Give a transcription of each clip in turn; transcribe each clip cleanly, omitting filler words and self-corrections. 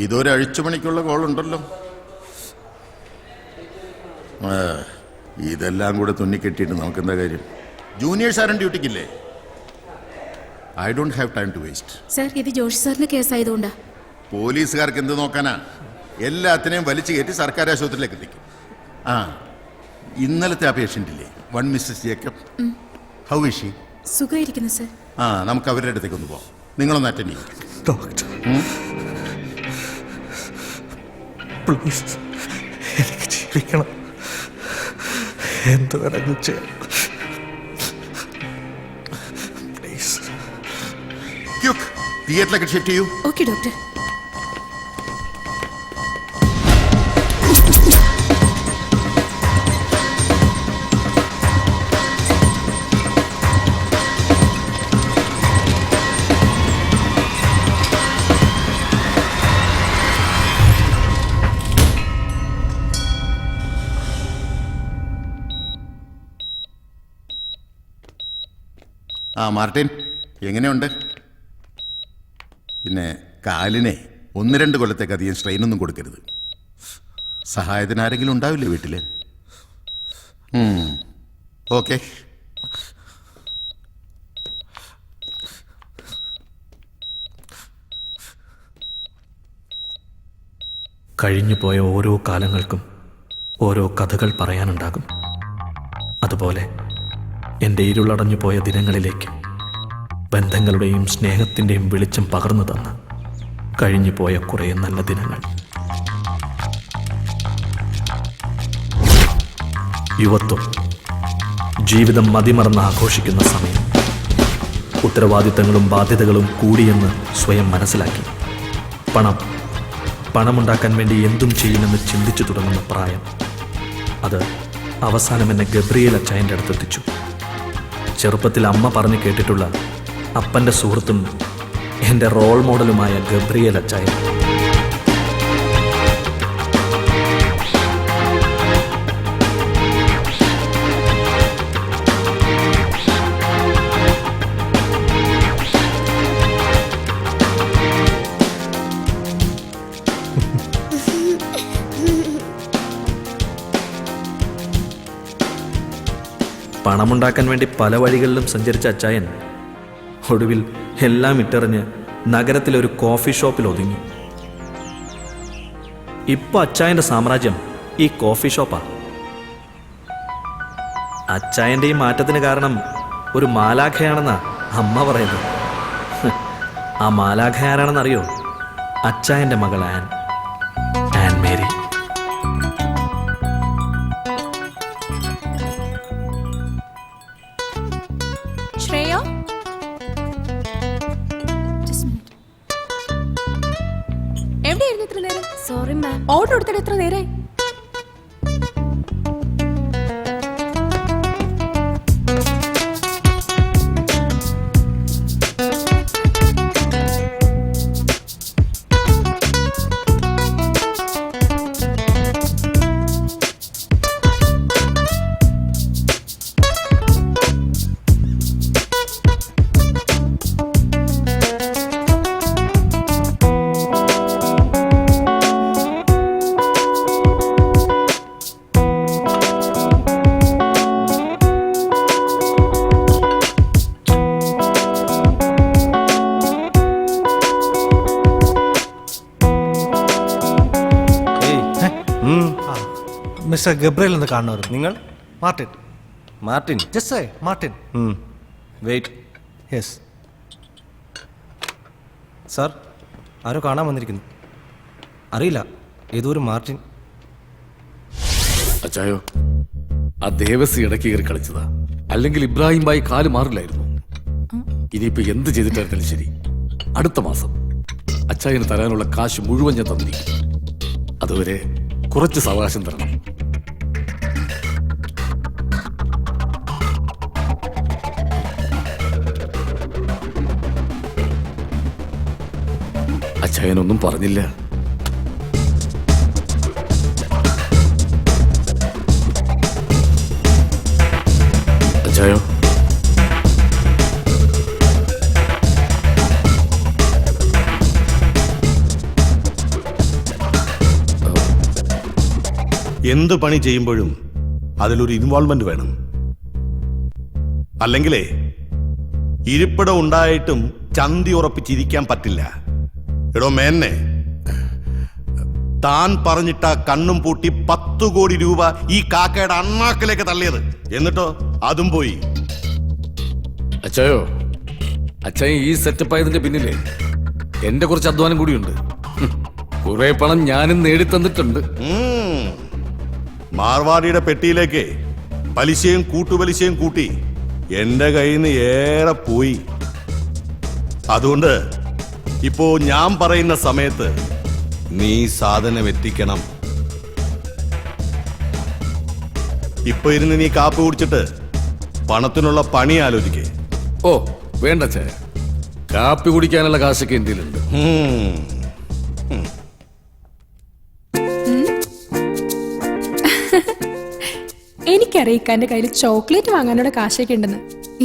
ഇതൊരു അഴിച്ചുപണിക്കുള്ള കോളുണ്ടല്ലോ. ഇതെല്ലാം കൂടെ തുന്നിക്കെട്ടിയിട്ട് നമുക്കെന്താ കാര്യം? ജൂനിയേഴ്സ് ആരും ഡ്യൂട്ടിക്കില്ലേ? I don't have time to waste. Sir, ഇത് ജോഷി സാറിന്റെ കേസായതുകൊണ്ടാ. പോലീസുകാർക്ക് എന്ത് നോക്കാനാ? എല്ലാത്തിനെയും വലിച്ചു കയറ്റി സർക്കാർ ആശുപത്രിയിലേക്ക് എത്തിക്കും. ഇന്നലത്തെ ആ പേഷ്യൻ്റ് ഇല്ലേ, 1 Mrs Jacob, how is she? സുഖമായിരിക്കുന്നു സർ. നമുക്ക് അവരുടെ അടുത്തേക്ക് ഒന്ന് പോവാം. നിങ്ങളൊന്ന് അറ്റൻഡ് ചെയ്യും. ഡോക്ടർ പ്ലീസ്, എനിക്ക് ജീവിക്കണം. എന്ത് വേണമെങ്കിലും ചെയ്യാം. പ്ലീസ്. തിയേറ്ററിലേക്ക് ഷിഫ്റ്റ് ചെയ്യൂ. Okay doctor. മാർട്ടിൻ, എങ്ങനെയുണ്ട്? പിന്നെ കാലിനെ 1-2 കൊല്ലത്തേക്ക് അധികം സ്ട്രെയിനൊന്നും കൊടുക്കരുത്. സഹായത്തിന് ആരെങ്കിലും ഉണ്ടാവില്ലേ വീട്ടിൽ? ഓക്കെ. കഴിഞ്ഞുപോയ ഓരോ കാലങ്ങൾക്കും ഓരോ കഥകൾ പറയാനുണ്ടാകും. അതുപോലെ എൻ്റെ ഇരുളടഞ്ഞു പോയ ദിനങ്ങളിലേക്ക് ബന്ധങ്ങളുടെയും സ്നേഹത്തിൻ്റെയും വെളിച്ചം പകർന്നു തന്ന കഴിഞ്ഞുപോയ കുറേ നല്ല ദിനങ്ങൾ. യുവത്വം, ജീവിതം മതിമറന്ന് ആഘോഷിക്കുന്ന സമയം. ഉത്തരവാദിത്തങ്ങളും ബാധ്യതകളും കൂടിയെന്ന് സ്വയം മനസ്സിലാക്കി. പണമുണ്ടാക്കാൻ വേണ്ടി എന്തും ചെയ്യുമെന്ന് ചിന്തിച്ചു തുടങ്ങുന്ന പ്രായം. അത് അവസാനം എന്നെ ഗബ്രിയേൽ അച്ചായൻ്റെ അടുത്തെത്തിച്ചു. ചെറുപ്പത്തിൽ അമ്മ പറഞ്ഞു കേട്ടിട്ടുള്ള അപ്പൻ്റെ സുഹൃത്തും എൻ്റെ റോൾ മോഡലുമായ ഗബ്രിയേൽ അച്ചായൻ. പണമുണ്ടാക്കാൻ വേണ്ടി പല വഴികളിലും സഞ്ചരിച്ച അച്ചായൻ ഒടുവിൽ എല്ലാം ഇട്ടെറിഞ്ഞ് നഗരത്തിലൊരു കോഫി ഷോപ്പിൽ ഒതുങ്ങി. ഇപ്പൊ അച്ചായൻ്റെ സാമ്രാജ്യം ഈ കോഫി ഷോപ്പാ. അച്ചായൻ്റെ ഈ മാറ്റത്തിന് കാരണം ഒരു മാലാഖയാണെന്നാ അമ്മ പറയുന്നത്. ആ മാലാഖ ആരാണെന്നറിയോ? അച്ചായൻ്റെ മകൾ Ann Mary. Sorry ma'am, order എടുത്തിട്ട് എത്ര നേരെ? മിസ്റ്റർ ഗബ്രിയേൽ എന്ന് കാണുമായിരുന്നു. നിങ്ങൾ? Martin. Just Martin. Wait. Yes sir, ആരോ കാണാൻ വന്നിരിക്കുന്നു. അറിയില്ല, ഏതോ ഒരു മാർട്ടിൻ. അച്ചായോ, ആ ദേവസി ഇടയ്ക്ക് കയറി കളിച്ചതാ. അല്ലെങ്കിൽ ഇബ്രാഹിം ബായി കാല് മാറില്ലായിരുന്നു. ഇനിയിപ്പോ എന്ത് ചെയ്തിട്ടായിരുന്നാലും ശരി, അടുത്ത മാസം അച്ചായന് തരാനുള്ള കാശ് മുഴുവൻ ഞാൻ തന്നിരിക്കും. അതുവരെ കുറച്ച് സാവകാശം തരണം. അച്ചായനൊന്നും പറഞ്ഞില്ല. അച്ചായോ, എന്ത് പണി ചെയ്യുമ്പോഴും അതിലൊരു ഇൻവോൾവ്മെന്റ് വേണം. അല്ലെങ്കിലേ ഇരിപ്പിടം ഉണ്ടായിട്ടും ചന്തി ഉറപ്പിച്ചിരിക്കാൻ പറ്റില്ല. എടോ മേന്നെ, താൻ പറഞ്ഞിട്ട കണ്ണും പൂട്ടി 10 കോടി രൂപ ഈ കാക്കയുടെ അണ്ണാക്കിലേക്ക് തള്ളിയത്. എന്നിട്ടോ അതും പോയി. അച്ചായോ, അച്ചായൻ ഈ സെറ്റപ്പ് ആയതിന്റെ പിന്നിലെ എന്റെ കുറച്ച് അധ്വാനം കൂടിയുണ്ട്. കുറെ പണം ഞാനും നേടിത്തന്നിട്ടുണ്ട്. മാർവാടിയുടെ പെട്ടിയിലേക്ക് പലിശയും കൂട്ടുപലിശയും കൂട്ടി എന്റെ കയ്യിൽ നിന്ന് ഏറെ പോയി. അതുകൊണ്ട് ഇപ്പോ ഞാൻ പറയുന്ന സമയത്ത് നീ സാധനം എത്തിക്കണം. ഇപ്പൊ ഇരുന്ന് നീ കാപ്പ് കുടിച്ചിട്ട് പണത്തിനുള്ള പണി ആലോചിക്കേ. ഓ വേണ്ട അച്ചായ, കാപ്പി കുടിക്കാനുള്ള കാശൊക്കെ എന്തിലുണ്ട്. എനിക്കറിയിക്കാന്റെ കയ്യിൽ ചോക്ലേറ്റ് വാങ്ങാനുള്ള കാശൊക്കെ ഉണ്ടെന്ന്.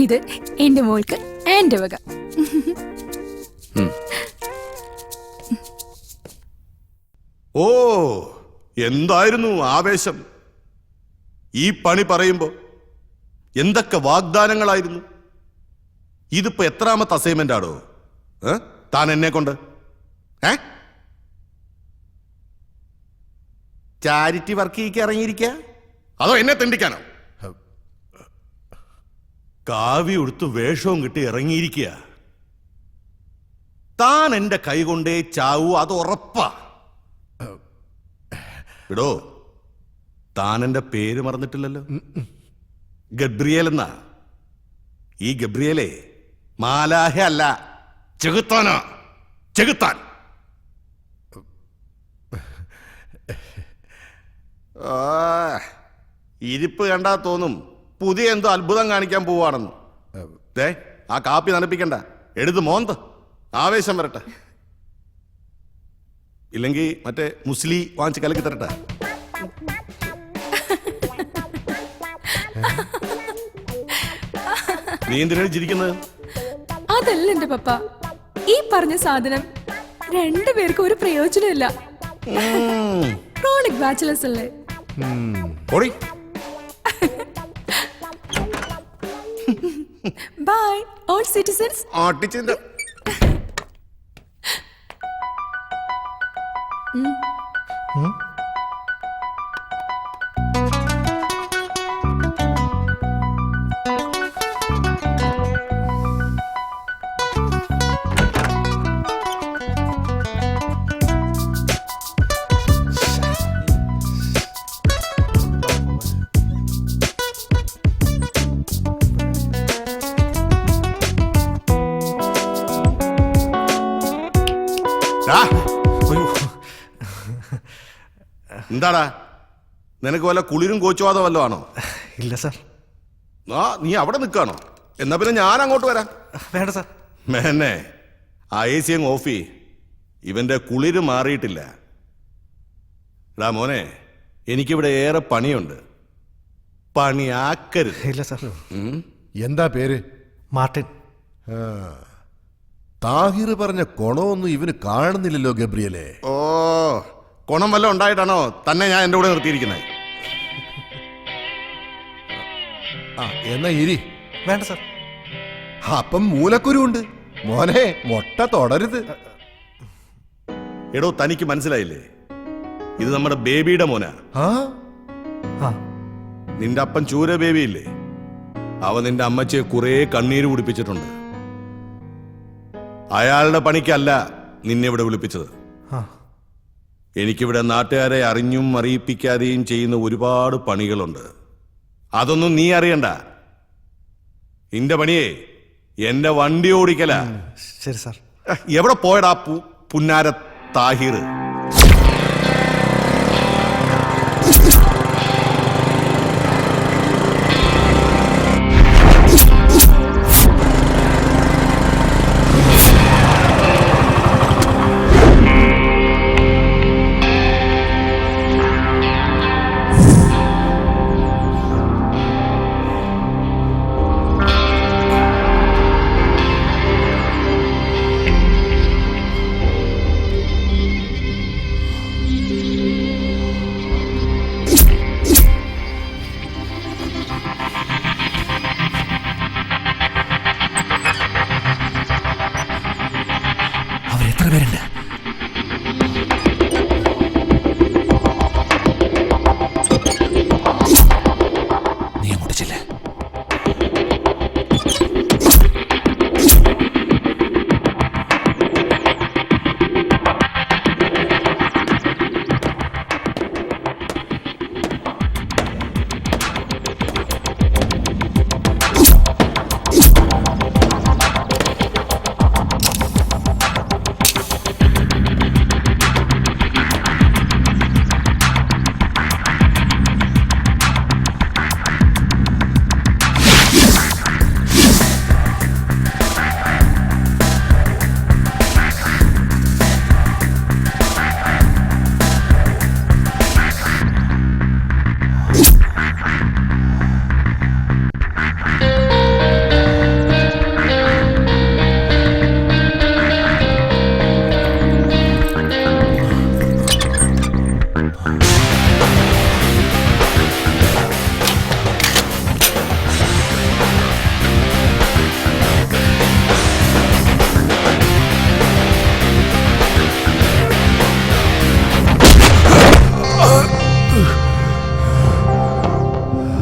ഇത് എന്റെ മോൾക്ക് എന്റെ വക. ഓ, എന്തായിരുന്നു ആവേശം ഈ പണി പറയുമ്പോ! എന്തൊക്കെ വാഗ്ദാനങ്ങളായിരുന്നു. ഇതിപ്പോ എത്രാമത്തെ അസൈൻമെന്റ് ആടോ താൻ എന്നെ കൊണ്ട്? ചാരിറ്റി വർക്ക് ഇറങ്ങിയിരിക്ക, അതോ എന്നെ തെണ്ടിക്കാനോ? കാവി ഉടുത്ത് വേഷവും കിട്ടി ഇറങ്ങിയിരിക്കുക. താൻ എന്റെ കൈ കൊണ്ടേ ചാവൂ, അത് ഉറപ്പാ. ഇടോ, താൻ എന്റെ പേര് മറന്നിട്ടില്ലല്ലോ. ഗബ്രിയേൽ എന്നാ. ഈ ഗബ്രിയേലേ മാലാഹ അല്ല, ചെകുത്താനാ. ചെകുത്താൻ. ഇരിപ്പ് കണ്ടാ തോന്നും പുതിയ എന്തോ അത്ഭുതം കാണിക്കാൻ പോവാണെന്ന്. ദേ, ആ കാപ്പി നനപ്പിക്കണ്ട, എടുത്ത് മോന്ത്. ആവേശം വരട്ടെ. ഇല്ലെങ്കിൽ മറ്റേ മുസ്ലി വാങ്ങിച്ച് കലക്കി തരട്ടെ. നീ എന്തിനാണ് ചിരിക്കുന്നത്? അതല്ല എന്റെ പപ്പ, ഈ പറഞ്ഞ സാധനം രണ്ടുപേർക്കും ഒരു പ്രയോജനമില്ല. ക്രോണിക് ബാച്ചിലേഴ്സ് അല്ലേ? ഓടി. By all citizens. ആട്ടിച്ചിന്റെ എന്താടാ, നിനക്ക് വല്ല കുളിരും കോച്ചുവാദം വല്ലോ ആണോ? ഇല്ല സാർ. നീ അവിടെ നിൽക്കാണോ? എന്നാ പിന്നെ ഞാൻ അങ്ങോട്ട് വരാം. വേണ്ട സാർ. മേന്നെ, ആ AC അങ്ങ് ഓഫ് ചെയ്യ്. ഇവന്റെ കുളിര് മാറിയിട്ടില്ല. എടാ മോനെ, എനിക്കിവിടെ ഏറെ പണിയുണ്ട്. പണിയാക്കരുത്. ഇല്ല സാർ. എന്താ പേര്? മാർട്ടിൻ. താഹിർ പറഞ്ഞ കൊണമൊന്നും ഇവന് കാണുന്നില്ലല്ലോ ഗബ്രിയലെ. ഓ, കൊണം വല്ലതും ഉണ്ടായിട്ടാണോ തന്നെ ഞാൻ എൻ്റെ കൂടെ നിർത്തിയിരിക്കുന്നത്? എന്നാ ഇരി. വേണ്ട സാർ. അപ്പം മൂലക്കുരുണ്ട് മോനെ, മൊട്ട തുടരുത്. എടോ, തനിക്ക് മനസ്സിലായില്ലേ? ഇത് നമ്മുടെ ബേബിയുടെ മോനാ. ആ, നിന്റെ അപ്പൻ ചൂര ബേബിയില്ലേ, അവ നിന്റെ അമ്മച്ചിയെ കുറെ കണ്ണീര് കുടിപ്പിച്ചിട്ടുണ്ട്. അയാളുടെ പണിക്കല്ല നിന്നെ ഇവിടെ വിളിപ്പിച്ചത്. ആ എനിക്കിവിടെ നാട്ടുകാരെ അറിഞ്ഞും അറിയിപ്പിക്കാതെയും ചെയ്യുന്ന ഒരുപാട് പണികളുണ്ട്. അതൊന്നും നീ അറിയണ്ട. നിന്റെ പണിയേ എന്റെ വണ്ടി ഓടിക്കല. ശരി സാർ. എവിടെ പോയടാ പുന്നാര താഹിർ? അവരെത്ര പേരുണ്ട്? നീ അങ്ങോട്ട് ചെല്ലേ.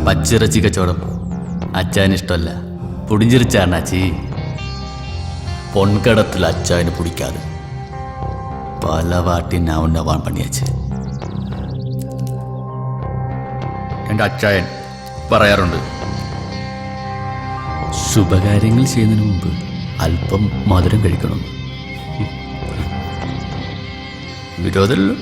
പച്ചിറച്ചി കച്ചവടം അച്ചായന് ഇഷ്ടമല്ല. പുടിഞ്ചിരിച്ചാണാച്ചി. പൊൻകടത്തിൽ അച്ചായന് പിടിക്കാതെ പല വാട്ടി നവണ്ണവാൻ പണിയാച്ച്. എൻ്റെ അച്ചായൻ പറയാറുണ്ട്, ശുഭകാര്യങ്ങൾ ചെയ്യുന്നതിന് മുമ്പ് അല്പം മധുരം കഴിക്കണം. വിരോധമല്ലോ.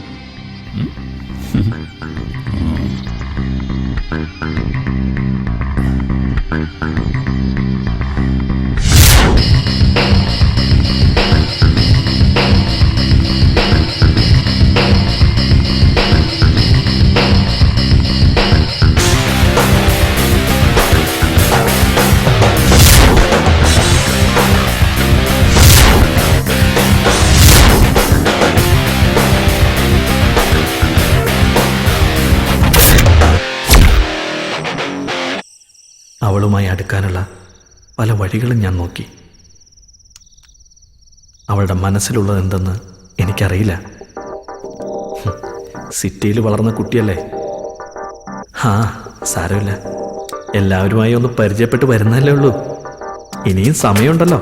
അവളുമായി അടുക്കാനുള്ള പല വഴികളും ഞാൻ നോക്കി. അവളുടെ മനസ്സിലുള്ളത് എന്തെന്ന് എനിക്കറിയില്ല. സിറ്റിയിൽ വളർന്ന കുട്ടിയല്ലേ. സാരമില്ല, എല്ലാവരുമായി ഒന്ന് പരിചയപ്പെട്ട് വരുന്നല്ലേ ഉള്ളൂ. ഇനിയും സമയമുണ്ടല്ലോ.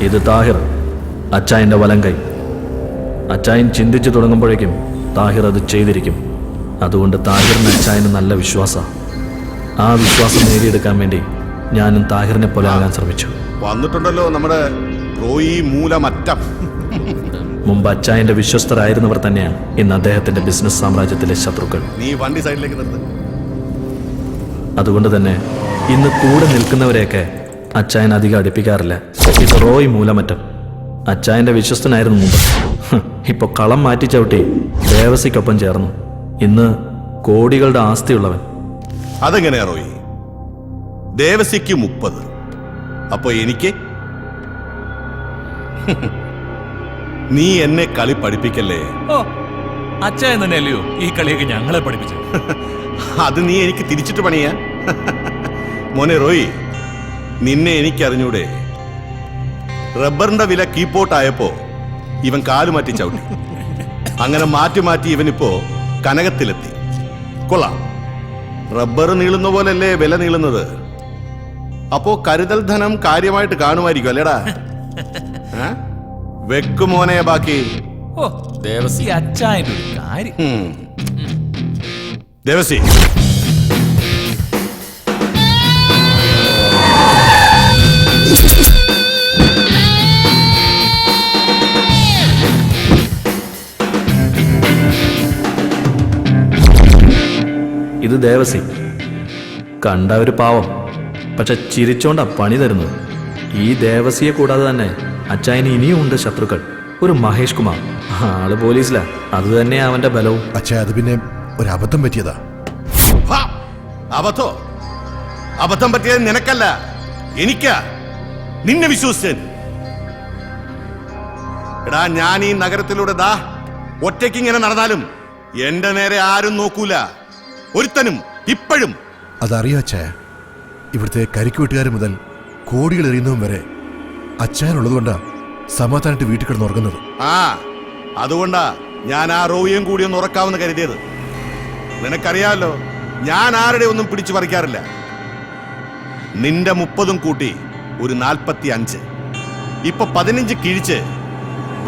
ഇത് താഹിർ, അച്ചായൻ്റെ വലങ്കൈ. അച്ചായൻ ചിന്തിച്ചു തുടങ്ങുമ്പോഴേക്കും താഹിർ അത് ചെയ്തിരിക്കും. അതുകൊണ്ട് താഹിറിന് അച്ചായന് നല്ല വിശ്വാസം. ആ വിശ്വാസം നേടിയെടുക്കാൻ വേണ്ടി ഞാനും താഹിറിനെ പോലെ ആകാൻ ശ്രമിച്ചു. വന്നിട്ടുണ്ടല്ലോ നമ്മുടെ റോയി മൂലമറ്റം. മുമ്പ് അച്ചായൻ്റെ വിശ്വസ്തരായിരുന്നവർ തന്നെയാണ് ഇന്ന് അദ്ദേഹത്തിന്റെ ബിസിനസ് സാമ്രാജ്യത്തിലെ ശത്രുക്കൾ. നീ വണ്ടി സൈഡിലേക്ക് നിർത്ത്. അതുകൊണ്ട് തന്നെ ഇന്ന് കൂടെ നിൽക്കുന്നവരെയൊക്കെ അച്ചായൻ അധികം അടുപ്പിക്കാറില്ല. ഇത് റോയ് മൂലമറ്റം. അച്ചായന്റെ വിശ്വസ്തനായിരുന്നു മുമ്പ്. ഇപ്പൊ കളം മാറ്റി ചവിട്ടി ദേവസിക്കൊപ്പം ചേർന്നു. ഇന്ന് കോടികളുടെ ആസ്തിയുള്ളവൻ. അതെങ്ങനെയാ റോയി? ദേവസിക്ക് 30, അപ്പൊ എനിക്ക്? നീ എന്നെ കളി പഠിപ്പിക്കല്ലേ. ഓ അച്ചായൻ തന്നെയല്ലയോ ഈ കളിയൊക്കെ ഞങ്ങളെ പഠിപ്പിച്ചു. അത് നീ എനിക്ക് തിരിച്ചിട്ട് പണിയാ. മോനെ റോയി, നിന്നെ എനിക്കറിഞ്ഞൂടെ? റബ്ബറിന്റെ വില കീപ്പോട്ടായപ്പോ ഇവൻ കാലു മാറ്റി ചവിട്ടി. അങ്ങനെ മാറ്റി മാറ്റി ഇവനിപ്പോ കനകത്തിലെത്തി. കൊള്ളാം. റബ്ബർ നീളുന്ന പോലല്ലേ വില നീളുന്നത്. അപ്പോ കരുതൽ ധനം കാര്യമായിട്ട് കാണുമായിരിക്കും അല്ലേടാ? വെക്കുമോനെ ബാക്കി. ഓ ദേവസി അച്ചായന്റെ ഒരു കാര്യം. ദേവസി, ഇത് ദേവസി. കണ്ട ഒരു പാവം, പക്ഷെ ചിരിച്ചോണ്ടാ പണി തരുന്നത്. ഈ ദേവസിയെ കൂടാതെ തന്നെ അച്ചായന് ഇനിയും ഉണ്ട് ശത്രുക്കൾ. ഒരു മഹേഷ് കുമാർ, ആള് പോലീസിലാ. അത് തന്നെ അവന്റെ ബലവും. അച്ഛാ, അത് പിന്നെ ഒരു അബദ്ധം പറ്റിയതാ. അബദ്ധം പറ്റിയത് നിനക്കല്ല, എനിക്കാ. നിന്നെ വിശ്വസിച്ചൻ. എടാ, ഞാൻ ഈ നഗരത്തിലൂടെ ദാ ഒറ്റയ്ക്ക് ഇങ്ങനെ നടന്നാലും എന്റെ നേരെ ആരും നോക്കൂല, ഒരുത്തനും. ഇപ്പോഴും അതറിയാം അച്ഛാ. ഇവിടുത്തെ കരിക്കുവെട്ടുകാർ മുതൽ കോടികൾ എറിയുന്നതും വരെ അച്ഛനുള്ളതുകൊണ്ടാ സമാധാനമായിട്ട് വീട്ടിൽ കിടന്ന് ഉറങ്ങുന്നത്. അതുകൊണ്ടാ ഞാൻ ആ റോയിയും കൂടി ഒന്ന് ഉറക്കാമെന്ന് കരുതിയത്. നിനക്കറിയാമല്ലോ, ഞാൻ ആരുടെ ഒന്നും പിടിച്ചു പറിക്കാറില്ല. നിന്റെ 30 കൂട്ടി ഒരു 45. ഇപ്പൊ 15 കിഴിച്ച്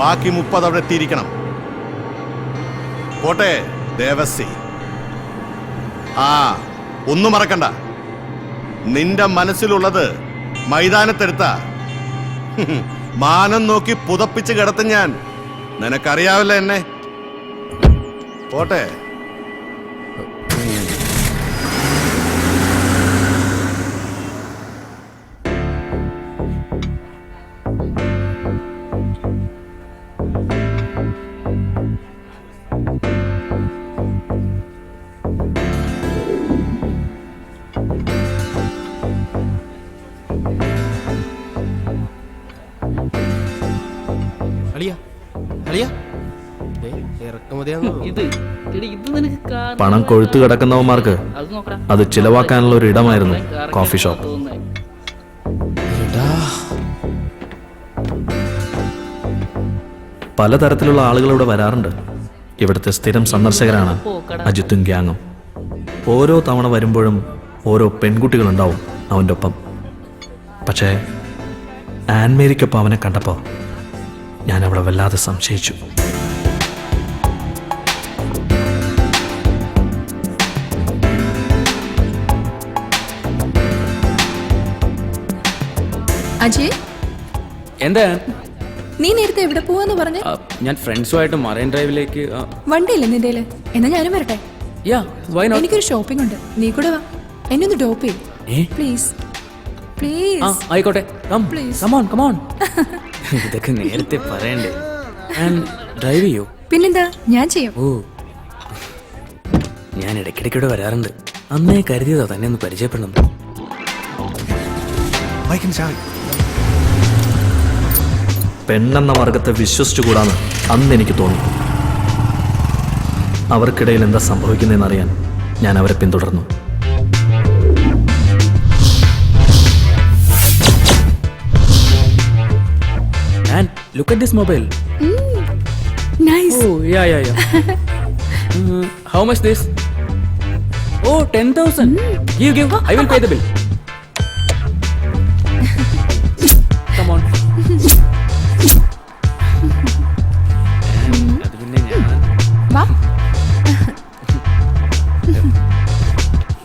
ബാക്കി 30 അവിടെ എത്തിയിരിക്കണം. പോട്ടെ ദേവസി. ഒന്നും മറക്കണ്ട, നിന്റെ മനസ്സിലുള്ളത് മൈതാനത്തെടുത്ത മാനം നോക്കി പുതപ്പിച്ച് കിടത്തും ഞാൻ. നിനക്കറിയാവില്ല എന്നെ. പോട്ടെ. പണം കൊഴുത്തു കിടക്കുന്നവന്മാർക്ക് അത് ചിലവാക്കാനുള്ള ഒരു ഇടമായിരുന്നു കോഫി ഷോപ്പ്. പലതരത്തിലുള്ള ആളുകൾ ഇവിടെ വരാറുണ്ട്. ഇവിടുത്തെ സ്ഥിരം സന്ദർശകരാണ് അജിത്തും ഗ്യാങ്ങും. ഓരോ തവണ വരുമ്പോഴും ഓരോ പെൺകുട്ടികളുണ്ടാവും അവൻ്റെ ഒപ്പം. പക്ഷേ ആൻമേരിക്കൊപ്പം അവനെ കണ്ടപ്പോൾ ഞാൻ അവളെ വല്ലാതെ സംശയിച്ചു. അജയ്, എന്താ നീ നേരത്തെ എവിടെ പോവാന്ന് പറഞ്ഞ? ഞാൻ ഫ്രണ്ട്സുമായിട്ട് മറൈൻ ഡ്രൈവിലേക്ക്. വണ്ടിയില്ലേ നിന്റെയില്? എന്നാ ഞാനും വരട്ടെ. എനിക്കൊരു ഷോപ്പിംഗ് ഉണ്ട്, നീ കൂടെ വാ. എന്നെ ഒന്ന് ഡ്രോപ്പ് ചെയ്യും പ്ലീസ്. പ്ലീസ്. ആയിക്കോട്ടെ. പ്ലീസ്. ഇതൊക്കെ നേരത്തെ പറയണ്ടേ? ഡ്രൈവ് ചെയ്യോ? പിന്നെന്താ, ഞാൻ ചെയ്യാം. ഓ, ഞാൻ ഇടയ്ക്കിടയ്ക്കൂടെ വരാറുണ്ട്. അന്നേ കരുതിയതാ തന്നെ ഒന്ന് പരിചയപ്പെടണം. പെണ്ണെന്ന വർഗത്തെ വിശ്വസിച്ചുകൂടാന്ന് അന്ന് എനിക്ക് തോന്നി. അവർക്കിടയിൽ എന്താ സംഭവിക്കുന്നതെന്നറിയാൻ ഞാൻ അവരെ പിന്തുടർന്നു. Look at this mobile. Nice. Oh, yeah. How much this? Oh, 10,000. Give. I will pay the bill. Come on. വാ.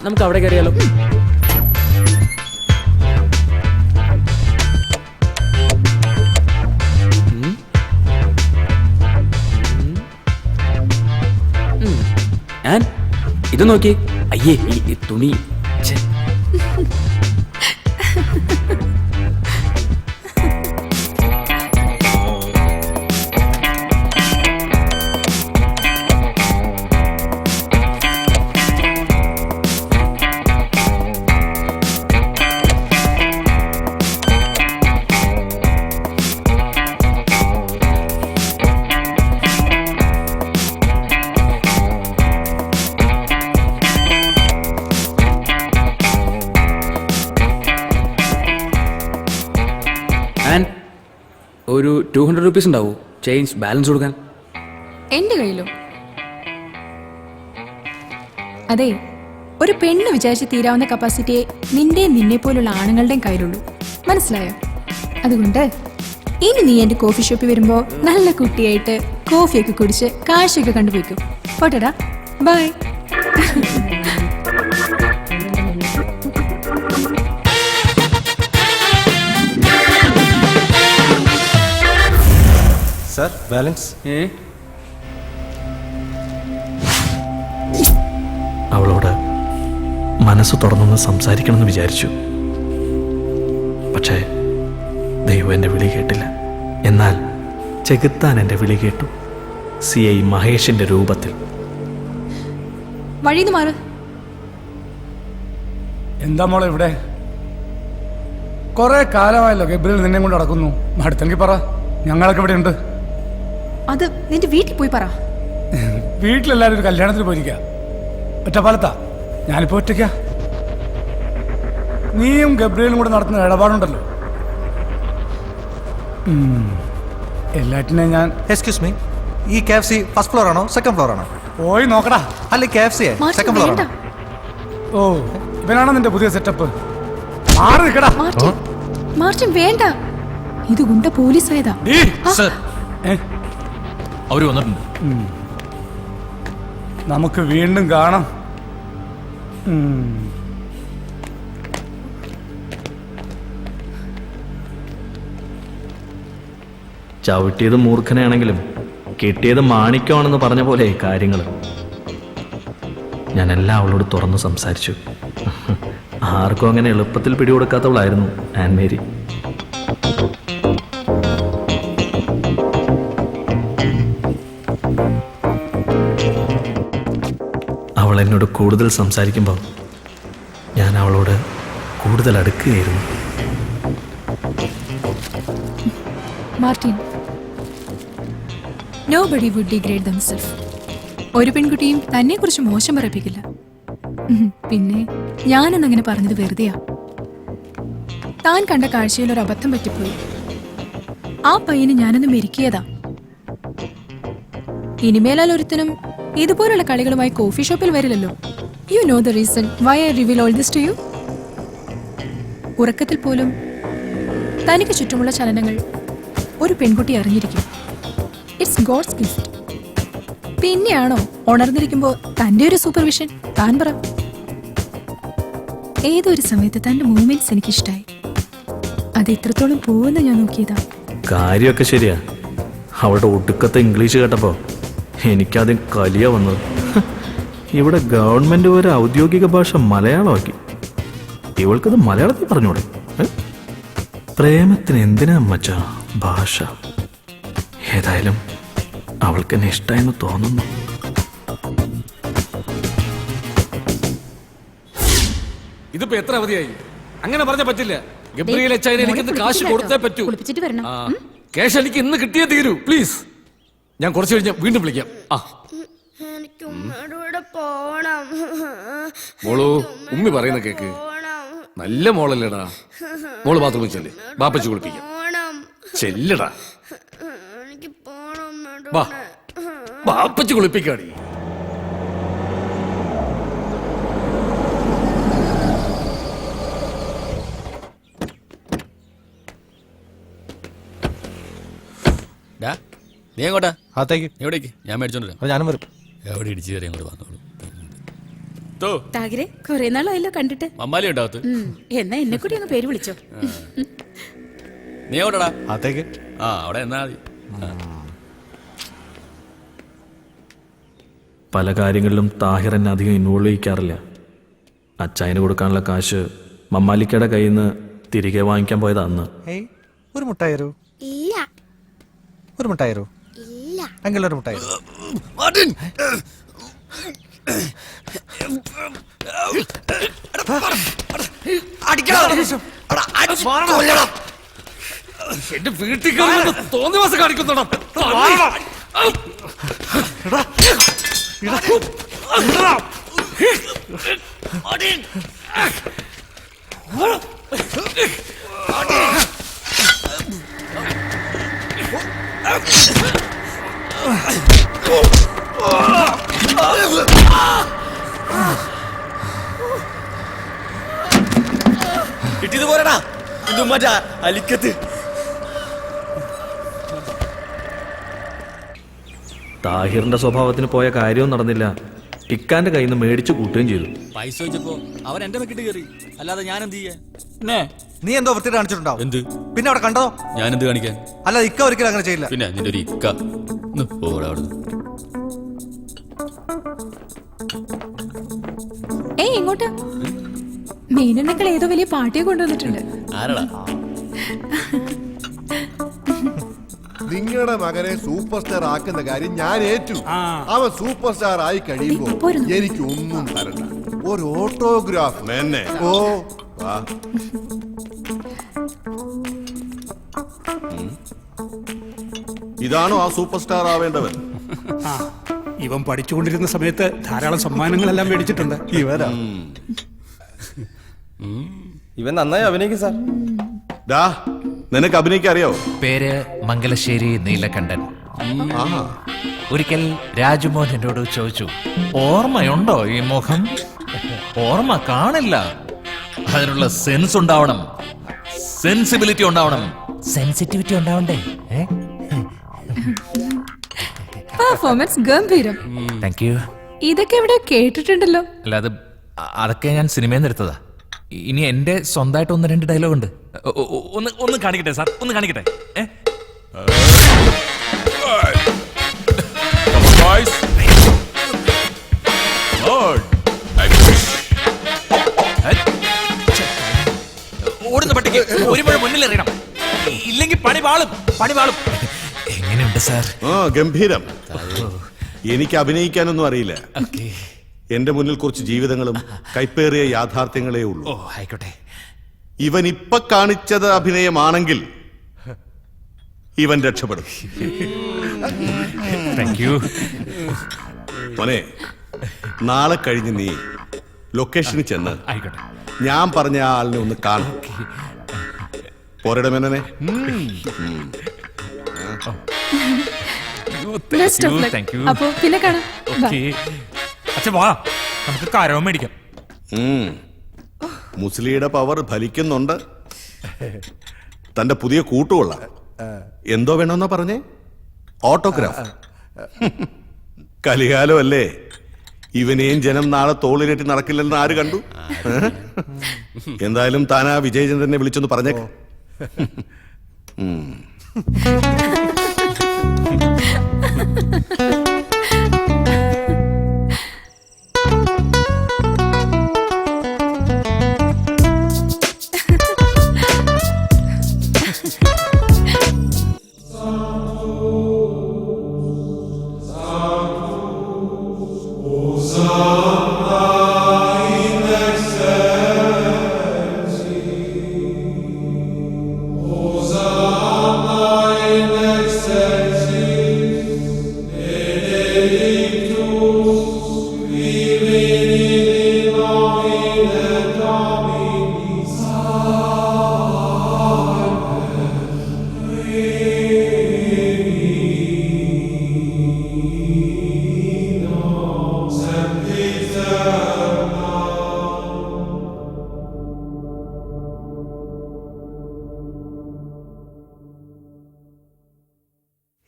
നമുക്ക് അവിടെ കയറിയാലോ? ഇത് നോക്കി. അയ്യേ, ഈ തുണി. ആൻഡ് ഒരു 200 റുപ്പീസ് ഉണ്ടാവൂ ചേഞ്ച് ബാലൻസ് കൊടുക്കാൻ? എന്റെ കയ്യിലോ? അതെ, ഒരു പെണ്ണ് വിചാരിച്ച് തീരാവുന്ന കപ്പാസിറ്റിയെ നിന്നെ പോലുള്ള ആണുങ്ങളുടെയും കയ്യിലുള്ളൂ. മനസ്സിലായോ? അതുകൊണ്ട് ഇനി നീ എന്റെ കോഫി ഷോപ്പിൽ വരുമ്പോ നല്ല കുട്ടിയായിട്ട് കോഫിയൊക്കെ കുടിച്ച് കാഴ്ചയൊക്കെ കണ്ടുപോയിക്കും. പോട്ടെടാ, ബൈ. Sir, balance. അവളോട് മനസ്സ് തുറന്നൊന്ന് സംസാരിക്കണമെന്ന് വിചാരിച്ചു. പക്ഷേ ദൈവം എൻ്റെ വിളി കേട്ടില്ല. എന്നാൽ ചെകുത്താൻ എൻ്റെ വിളി കേട്ടു. CI മഹേഷിന്റെ രൂപത്തിൽ. വഴിന്ന് മാറ്. എന്താ മോളെ ഇവിടെ? കുറെ കാലമായല്ലോ ഗബ്രിയേൽ നിന്നെ കൊണ്ട് നടക്കുന്നു. അടുത്തെങ്കിൽ പറ, ഞങ്ങളൊക്കെ ഇവിടെ ഉണ്ട്. അത് നിന്റെ വീട്ടിൽ പോയി പറ. വീട്ടിലെല്ലാരും ഒരു കല്യാണത്തിന് പോയിരിക്ക. ഒറ്റപ്പാലത്താ, ഞാനിപ്പോ ഒറ്റയ്ക്ക. നീയും ഗബ്രിയേലും കൂടെ നടത്തുന്ന ഇടപാടുണ്ടല്ലോ, എല്ലാറ്റിനെയും ഞാൻ. എക്സ്ക്യൂസ് മീ, ഈ KFC ഫസ്റ്റ് ഫ്ലോർ ആണോ സെക്കൻഡ് ഫ്ലോർ ആണോ? പോയി നോക്കടാ. അല്ല, KFC സെക്കൻഡ് ഫ്ലോർ ആണോ? ഓ, ഇവനാണോ നിന്റെ പുതിയ സെറ്റപ്പ്? മാറി നിൽക്കടാ. മാർട്ടിൻ വേണ്ട, ഇത് ഗുണ്ട പോലീസ് ആയതാ. അവര് വന്നിട്ടുണ്ട്. നമുക്ക് വീണ്ടും കാണാം. ചവിട്ടിയത് മൂർഖനെയാണെങ്കിലും കിട്ടിയത് മാണിക്യമാണെന്ന് പറഞ്ഞ പോലെ കാര്യങ്ങൾ. ഞാനെല്ലാം അവളോട് തുറന്നു സംസാരിച്ചു. ആർക്കും അങ്ങനെ എളുപ്പത്തിൽ പിടികൊടുക്കാത്തവളായിരുന്നു ആൻമേരി. അവൾ എന്നോട് കൂടുതൽ സംസാരിക്കുമ്പോൾ ഞാൻ അവളോട് കൂടുതൽ അടുക്കുകയായിരുന്നു. Martin, nobody would degrade themselves. ഒരു പെൺകുട്ടിയും തന്നെ കുറിച്ച് മോശം പറയിപ്പിക്കില്ല. പിന്നെ ഞാനെന്നങ്ങനെ പറഞ്ഞത് വെറുതെയാ. താൻ കണ്ട കാഴ്ചയിൽ ഒരു അബദ്ധം പറ്റിപ്പോയി. ആ പയ്യന് ഞാനൊന്ന് മെരുക്കിയതാ. ഇനിമേലാൽ ഒരുത്തനും ഇതുപോലുള്ള കളികളുമായി കോഫി ഷോപ്പിൽ വരില്ലല്ലോ. You know the reason why I reveal all this to you. ഉറക്കത്തിൽ പോലും തനിക്ക് ചുറ്റുമുള്ള ചലനങ്ങൾ ഒരു പെൺകുട്ടി അറിഞ്ഞിരിക്കും. It's God's gift. പിന്നെയാണോ ഉണർന്നിരിക്കുമ്പോ തന്റെ ഒരു സൂപ്പർവിഷൻ? താൻ പറ. ഏതൊരു സമയത്ത് തന്റെ മൂവ്മെന്റ്സ് എനിക്കിഷ്ടായി. അത് എത്രത്തോളം പോവെന്ന് ഞാൻ നോക്കിയതാ. കാര്യമൊക്കെ ശരിയാ. അവളുടെ ഒടുക്കത്തെ ഇംഗ്ലീഷ് കേട്ടപ്പോ എനിക്കാദ്യം കലിയ വന്നത്. ഇവിടെ ഗവൺമെന്റ് ഒരു ഔദ്യോഗിക ഭാഷ മലയാളമാക്കി. ഇവൾക്കത് മലയാളത്തിൽ പറഞ്ഞൂടെ? പ്രേമത്തിന് എന്തിനാ മച്ചാ ഭാഷ? ഏതായാലും അവൾക്ക് എന്നെ ഇഷ്ടമായെന്ന് തോന്നുന്നു. ഇതിപ്പോ എത്ര അവധിയായി? അങ്ങനെ പറഞ്ഞ പറ്റില്ല. ഗബ്രിയേൽ അച്ചായന് എനിക്കിന്ന് കാശ് കൊടുത്തേ പറ്റൂ. ക്യാഷ് എനിക്ക് ഇന്ന് കിട്ടിയേ തീരൂ. പ്ലീസ്, ഞാൻ കുറച്ച് കഴിഞ്ഞ് വീണ്ടും വിളിക്കാം. മോളു, ഉമ്മി പറയുന്ന കേക്ക്. നല്ല മോളല്ലേടാ. മോള് ബാത്റൂമിൽ ചെല്ല്, ബാപ്പച്ചി കുളിപ്പിക്കാം. ചെല്ലടാ, ബാപ്പച്ചി കുളിപ്പിക്കാടി. നീ എങ്ങോട്ടാ? അകത്തേക്ക്. എവിടേക്ക്? ഞാൻ മേടിച്ചോണ്ടിരാം. അത് ഞാനും വരും. എവിടെ ഇടിച്ചു കയറി അങ്ങോട്ട് വന്നോളൂ. കൊറേ നാളായല്ലോ കണ്ടിട്ട്. മമ്മാലി ഉണ്ടാവത്ത്. എന്നാ എന്നെ കൂടി ഒന്ന് പേര് വിളിച്ചോ. നീ എവിടെടാ? അകത്തേക്ക്. ആ, അവിടെ എന്നാ മതി. പല കാര്യങ്ങളിലും താഹിർ എന്നെ അധികം ഇൻവോൾവ് ചെയ്യിക്കാറില്ല. അച്ചായന് കൊടുക്കാനുള്ള കാശ് മമ്മാലിക്കയുടെ കയ്യിൽ നിന്ന് തിരികെ വാങ്ങിക്കാൻ പോയത് അന്ന്. ഒരു മുട്ടായിരോ? ഒരു മുട്ടായിരോ? എങ്കിൽ ഒരു മുട്ടായിരോ? എന്റെ വീട്ടിൽ തോന്നിയ മാസം കാണിക്കുന്നുണ്ടോ? മറ്റാ അലിക്കത്ത്. താഹിറിന്റെ സ്വഭാവത്തിന് പോയ കാര്യവും നടന്നില്ല. ഇക്കാന്റെ കയ്യിൽ നിന്ന് മേടിച്ചു കൂട്ടുകയും ചെയ്തു. പൈസ ചോദിച്ചപ്പോ അവൻ എന്റെ വെക്കിട്ട് കയറി. അല്ലാതെ ഞാൻ എന്ത് ചെയ്യാൻ? നീ എന്തോ വൃത്തി കാണിച്ചിട്ടുണ്ടാവും. എന്ത്? പിന്നെ അവിടെ കണ്ടോ? ഞാൻ എന്ത് കാണിക്കാൻ? അല്ല, ഇക്ക ഒരിക്കലും അങ്ങനെ ചെയ്യില്ല. പിന്നെ നിന്റെ ഒരു ഇക്ക അവിടുന്ന്. ഏയ് ഇങ്ങോട്ട്. മീനണ്ണക്കൾ ഏതോ വലിയ പാർട്ടിയെ കൊണ്ടുവന്നിട്ടുണ്ട്. ആരടാ? നിങ്ങളുടെ മകനെ സൂപ്പർ സ്റ്റാർ ആക്കുന്ന കാര്യം ഞാൻ ഏറ്റു. അവൻ സൂപ്പർ സ്റ്റാർ ആയി കഴിയുമ്പോ എനിക്ക് ഒന്നും തരണ്ട, ഒരു ഓട്ടോഗ്രാഫ്. മേന്നെ. ഓ വാ. ഇതാണോ ആ സൂപ്പർ സ്റ്റാർ ആവേണ്ടവൻ? ഇവൻ പഠിച്ചുകൊണ്ടിരുന്ന സമയത്ത് ധാരാളം സമ്മാനങ്ങളെല്ലാം മേടിച്ചിട്ടുണ്ട്. ഇവരാ. ഇവൻ നന്നായി അഭിനയിക്കും സാർ. ഡാ, നിനക്ക് അഭിനയിക്കാൻ അറിയോ? പേര് മംഗലശ്ശേരി നീലകണ്ഠൻ. ഒരിക്കൽ രാജുമോഹൻ എന്നോട് ചോദിച്ചു, ഓർമ്മയുണ്ടോ ഈ മുഖം? ഓർമ്മ കാണില്ല, അതിനുള്ള സെൻസ് ഉണ്ടാവണം, സെൻസിബിലിറ്റി ഉണ്ടാവണം. സെൻസിറ്റിവിറ്റി ഉണ്ടാവണ്ടേ? പെർഫോമൻസ് ഗംഭീരം. Thank you. ഇതൊക്കെ എവിടെ കേട്ടിട്ടുണ്ടല്ലോ. അല്ല, അതൊക്കെ ഞാൻ സിനിമയിൽ നിന്ന് എടുത്തതാ. ഇനി എന്റെ സ്വന്തമായിട്ട് 1-2 ഡയലോഗ് ഉണ്ട്. ഒന്ന് കാണിക്കട്ടെ സാർ, ഒന്ന് കാണിക്കട്ടെ. ഓടുന്ന പട്ടിക്ക് ഒരു മുഴ മുന്നിൽ എറിയണം, ഇല്ലെങ്കിൽ പണി പാളും. എങ്ങനെയുണ്ട് സാർ? ഗംഭീരം. എനിക്ക് അഭിനയിക്കാനൊന്നും അറിയില്ല. എന്റെ മുന്നിൽ കുറച്ച് ജീവിതങ്ങളും കൈപ്പേറിയ യാഥാർത്ഥ്യങ്ങളേ ഉള്ളൂ. ആയിക്കോട്ടെ. ഇവൻ ഇപ്പൊ കാണിച്ചത് അഭിനയമാണെങ്കിൽ ഇവൻ രക്ഷപ്പെടും. Thank you. മോനെ, നാളെ കഴിഞ്ഞ് നീ ലൊക്കേഷനിൽ ചെന്ന് ആയിക്കോട്ടെ. ഞാൻ പറഞ്ഞ ആ ആളിനെ ഒന്ന് കാണും. പോരടെ മേനനെ. അപ്പൊ പിന്നെ കാണാം. നമുക്ക് കാരവും മേടിക്കാം. മുസ്ലിയുടെ പവർ ഫലിക്കുന്നുണ്ട്. തന്റെ പുതിയ കൂട്ടുകൊള്ള എന്തോ വേണമെന്നാ പറഞ്ഞേ? ഓട്ടോഗ്രാഫ്. കലികാലം അല്ലേ, ഇവനെയും ജനം നാളെ തോളിലേറ്റി നടക്കില്ലെന്ന് ആര് കണ്ടു? എന്തായാലും താനാ വിജയചന്ദ്രനെ വിളിച്ചൊന്ന് പറഞ്ഞേക്ക.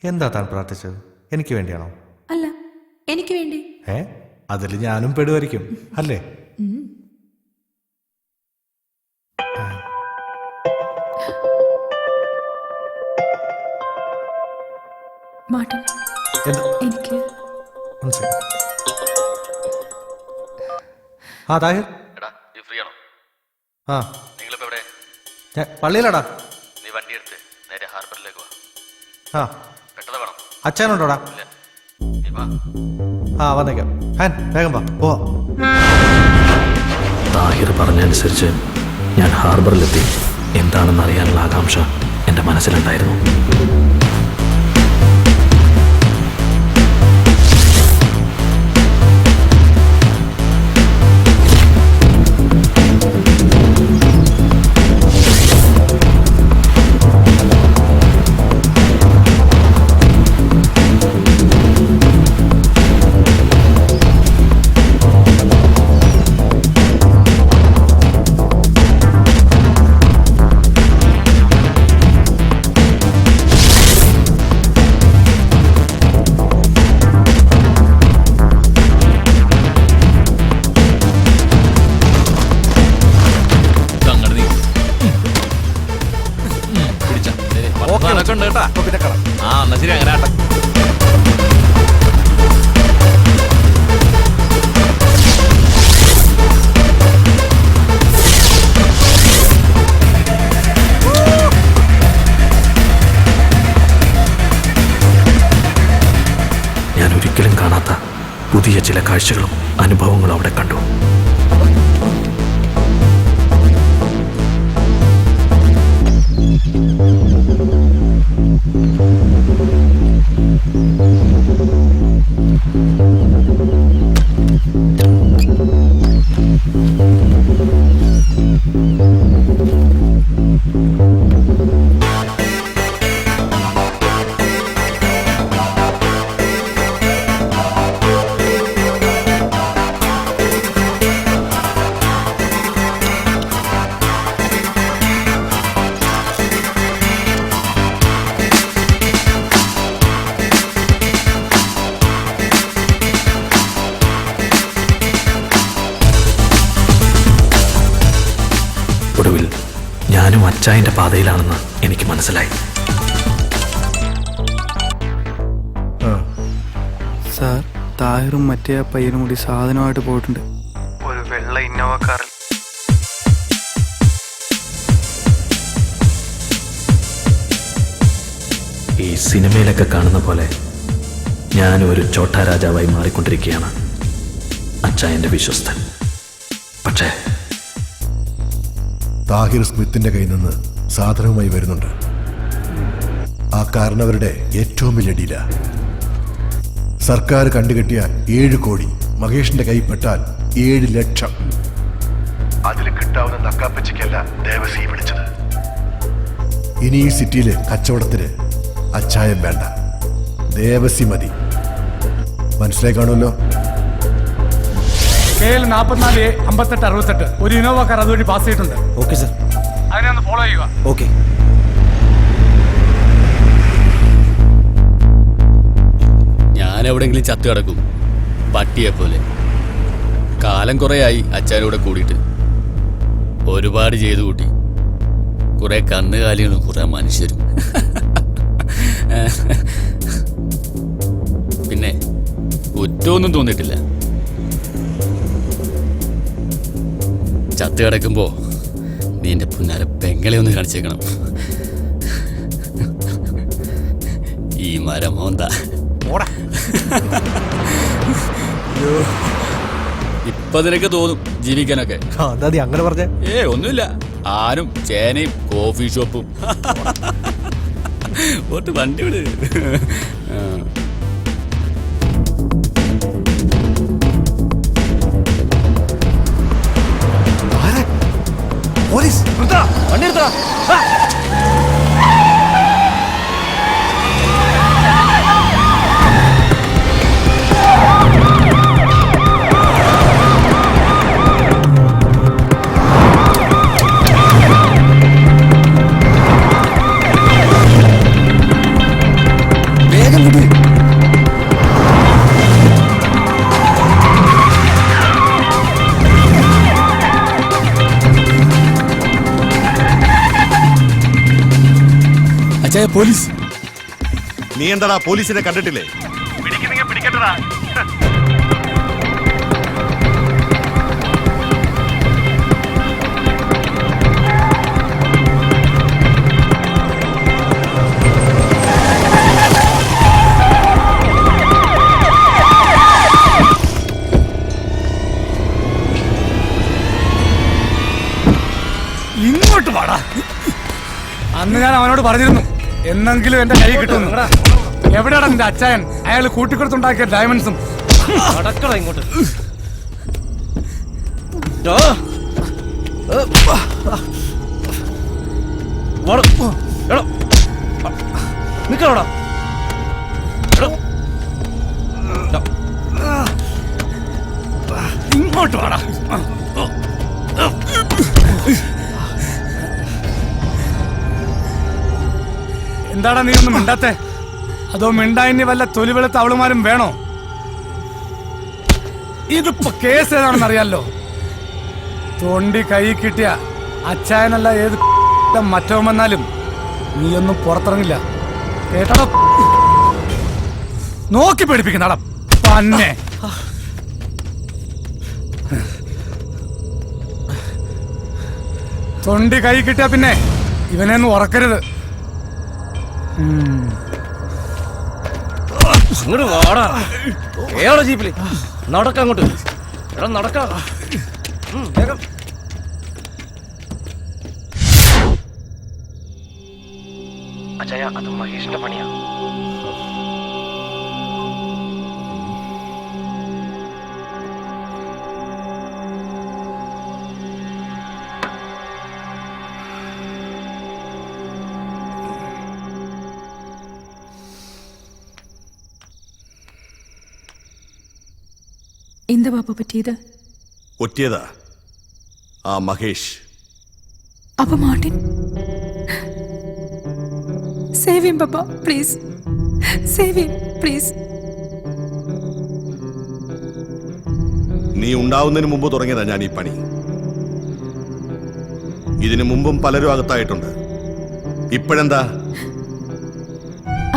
എന്താ താൻ പ്രാർത്ഥിച്ചത്? എനിക്ക് വേണ്ടിയാണോ? അല്ല, എനിക്ക് വേണ്ടി. അതിൽ ഞാനും പെടുമായിരിക്കും അല്ലേ? മാർട്ടിൻ, എനിക്ക് താഹിർ. ഞാൻ പള്ളിയിലാടാ. നീ വണ്ടി എടുത്ത് നേരെ ഹാർബറിലേക്ക് വാ. പെട്ടെന്ന് വേണം. അച്ഛനുണ്ടോടാ? വന്നേക്കാം. വേഗം വാ. താഹിർ പറഞ്ഞനുസരിച്ച് ഞാൻ ഹാർബറിലെത്തി. എന്താണെന്ന് അറിയാനുള്ള ആകാംക്ഷ എൻ്റെ മനസ്സിലുണ്ടായിരുന്നു. മോനൊക്കെ ഉണ്ട് കേട്ടാ. പിന്നെ കാണാം. ആ എന്നാ ശരി, അങ്ങനെ ആട്ടെ. ഞാൻ ഒരിക്കലും കാണാത്ത പുതിയ ചില കാഴ്ചകളും അനുഭവങ്ങളും അവിടെ കണ്ടു. ഒടുവിൽ ഞാനും അച്ചായന്റെ പാതയിലാണെന്ന് എനിക്ക് മനസ്സിലായി. സാർ, താഹിറും മറ്റേ ആ പയ്യനും കൂടി സാധനമായിട്ട് പോയിട്ടുണ്ട്. ഒരു വെള്ള ഇന്നോവ കാറിൽ. ഈ സിനിമയിലൊക്കെ കാണുന്ന പോലെ ഞാനും ഒരു ചോട്ടാ രാജാവായി മാറിക്കൊണ്ടിരിക്കുകയാണ്, അച്ചായന്റെ വിശ്വസ്തൻ. പക്ഷേ താഹിർ സ്മിത്തിന്റെ കയ്യിൽ നിന്ന് സാധനവുമായി വരുന്നുണ്ട്. ആ കാരണവരുടെ ഏറ്റവും വലിയ ഡീല. സർക്കാർ കണ്ടുകെട്ടിയ 7 കോടി മഹേഷിന്റെ കൈ പെട്ടാൽ 7 ലക്ഷം. അതിൽ കിട്ടാവുന്ന നക്കാപ്പച്ചയ്ക്കല്ല ദേവസി വിളിച്ചത്. ഇനി ഈ സിറ്റിയില് കച്ചവടത്തിന് അച്ചായം വേണ്ട, ദേവസി മതി. മനസ്സിലായി കാണുമല്ലോ. KL 44 58 68 ഒരു ഇന്നോവ കാർ അതുവഴി പാസ് ചെയ്തിട്ടുണ്ട്. Okay sir. അതിനെ ഒന്ന് ഫോളോ ചെയ്യുക. ഓക്കെ. ഞാൻ എവിടെയെങ്കിലും ചത്തു കിടക്കും, പട്ടിയെ പോലെ. കാലം കുറേയായി അച്ഛനൂടെ കൂടിയിട്ട്. ഒരുപാട് ചെയ്തു കൂട്ടി. കുറെ കന്നുകാലികളും കുറെ മനുഷ്യരും. പിന്നെ കുറ്റമൊന്നും തോന്നിയിട്ടില്ല. ചത്ത് കിടക്കുമ്പോ നിന്റെ പുന്നാര പെങ്ങളെ ഒന്ന് കാണിച്ചേക്കണം. ഈ മരം മോന്ത ഇപ്പൊ നിനക്ക് തോന്നും ജീവിക്കാനൊക്കെ. അങ്ങനെ പറഞ്ഞ ഒന്നുമില്ല, ആനും ചേനയും കോഫി ഷോപ്പും. ഒട്ട് വണ്ടി വിട്. പോലീസ് വണ്ടി എടുത്താ. വേഗം വിട്. പോലീസ്. നീ എന്താടാ പോലീസിനെ കണ്ടിട്ടില്ലേ? പിടിക്കട്ടടാ. ഇങ്ങോട്ട് വാടാ. അന്ന് ഞാൻ അവനോട് പറഞ്ഞിരുന്നു എന്നെങ്കിലും എന്റെ കൈ കിട്ടുന്നു. എവിടെയാണ് നിന്റെ അച്ചായൻ? അയാൾ കൂട്ടിക്കൊടുത്തുണ്ടാക്കിയ ഡയമണ്ട്സും. നടക്കടാ ഇങ്ങോട്ട്. നിക്കടാ. ഇങ്ങോട്ട് വാടാ. എന്താടാ നീ ഒന്നും മിണ്ടാത്തെ? അതോ മിണ്ടായിനി വല്ല തൊലി വെളുത്ത അവളുമാരും വേണോ? ഇതിപ്പോ കേസ് ഏതാണെന്ന് അറിയാലോ. തൊണ്ടി കൈ കിട്ടിയ അച്ചായനല്ല ഏത് മറ്റോ വന്നാലും നീയൊന്നും പുറത്തിറങ്ങില്ല കേട്ടോ. നോക്കി പേടിപ്പിക്കുന്നടാ പന്നെ. തൊണ്ടി കൈ കിട്ടിയ പിന്നെ ഇവനെ ഒന്നും ഉറക്കരുത്. അങ്ങോട്ട് വാടാ. ഏടാ ജീപ്പില് നടക്കാം അങ്ങോട്ട്. എടാ നടക്കാം. വേഗം. അജയ, അത് മഹേഷിന്റെ പണിയാ. എന്താ പാപ്പ പറ്റിയത്? ഒറ്റിയതാ ആ മഹേഷ്. അപ്പൊ മാർട്ടിൻ, സേവ് ഹിം പാപ്പ, പ്ലീസ് സേവ് ഹിം പ്ലീസ്. നീ ഉണ്ടാവുന്നതിന് മുമ്പ് തുടങ്ങിയതാ ഞാൻ ഈ പണി. ഇതിനു മുമ്പും പലരും അകത്തായിട്ടുണ്ട്. ഇപ്പോഴെന്താ?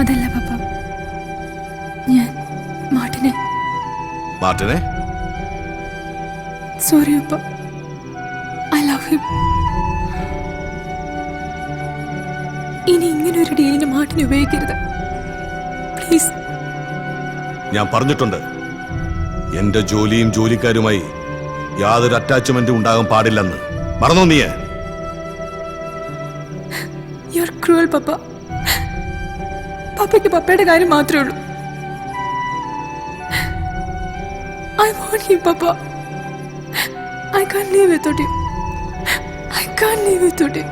അതല്ല പാപ്പ, ഞാൻ മാർട്ടിനെ. മാർട്ടിനെ? സോറി പാപ്പ, ഐ ലവ് ഹിം. ഇനി ഇങ്ങനെ ഒരു ഡീലിന് മാർട്ടിനെ ഉപയോഗിക്കരുത് പ്ലീസ്. ഞാൻ പറഞ്ഞിട്ടുണ്ട്, എന്റെ ജോലിയും ജോലിക്കാരുമായി യാതൊരു അറ്റാച്ച്മെന്റും ഉണ്ടാകാൻ പാടില്ലെന്ന്. മറന്നോ നീ? യു ആർ ക്രൂവൽ പപ്പ. പപ്പയ്ക്ക് പപ്പയുടെ കാര്യം മാത്രമേ ഉള്ളൂ. I want him, Papa. I can't live without him. I can't live without him.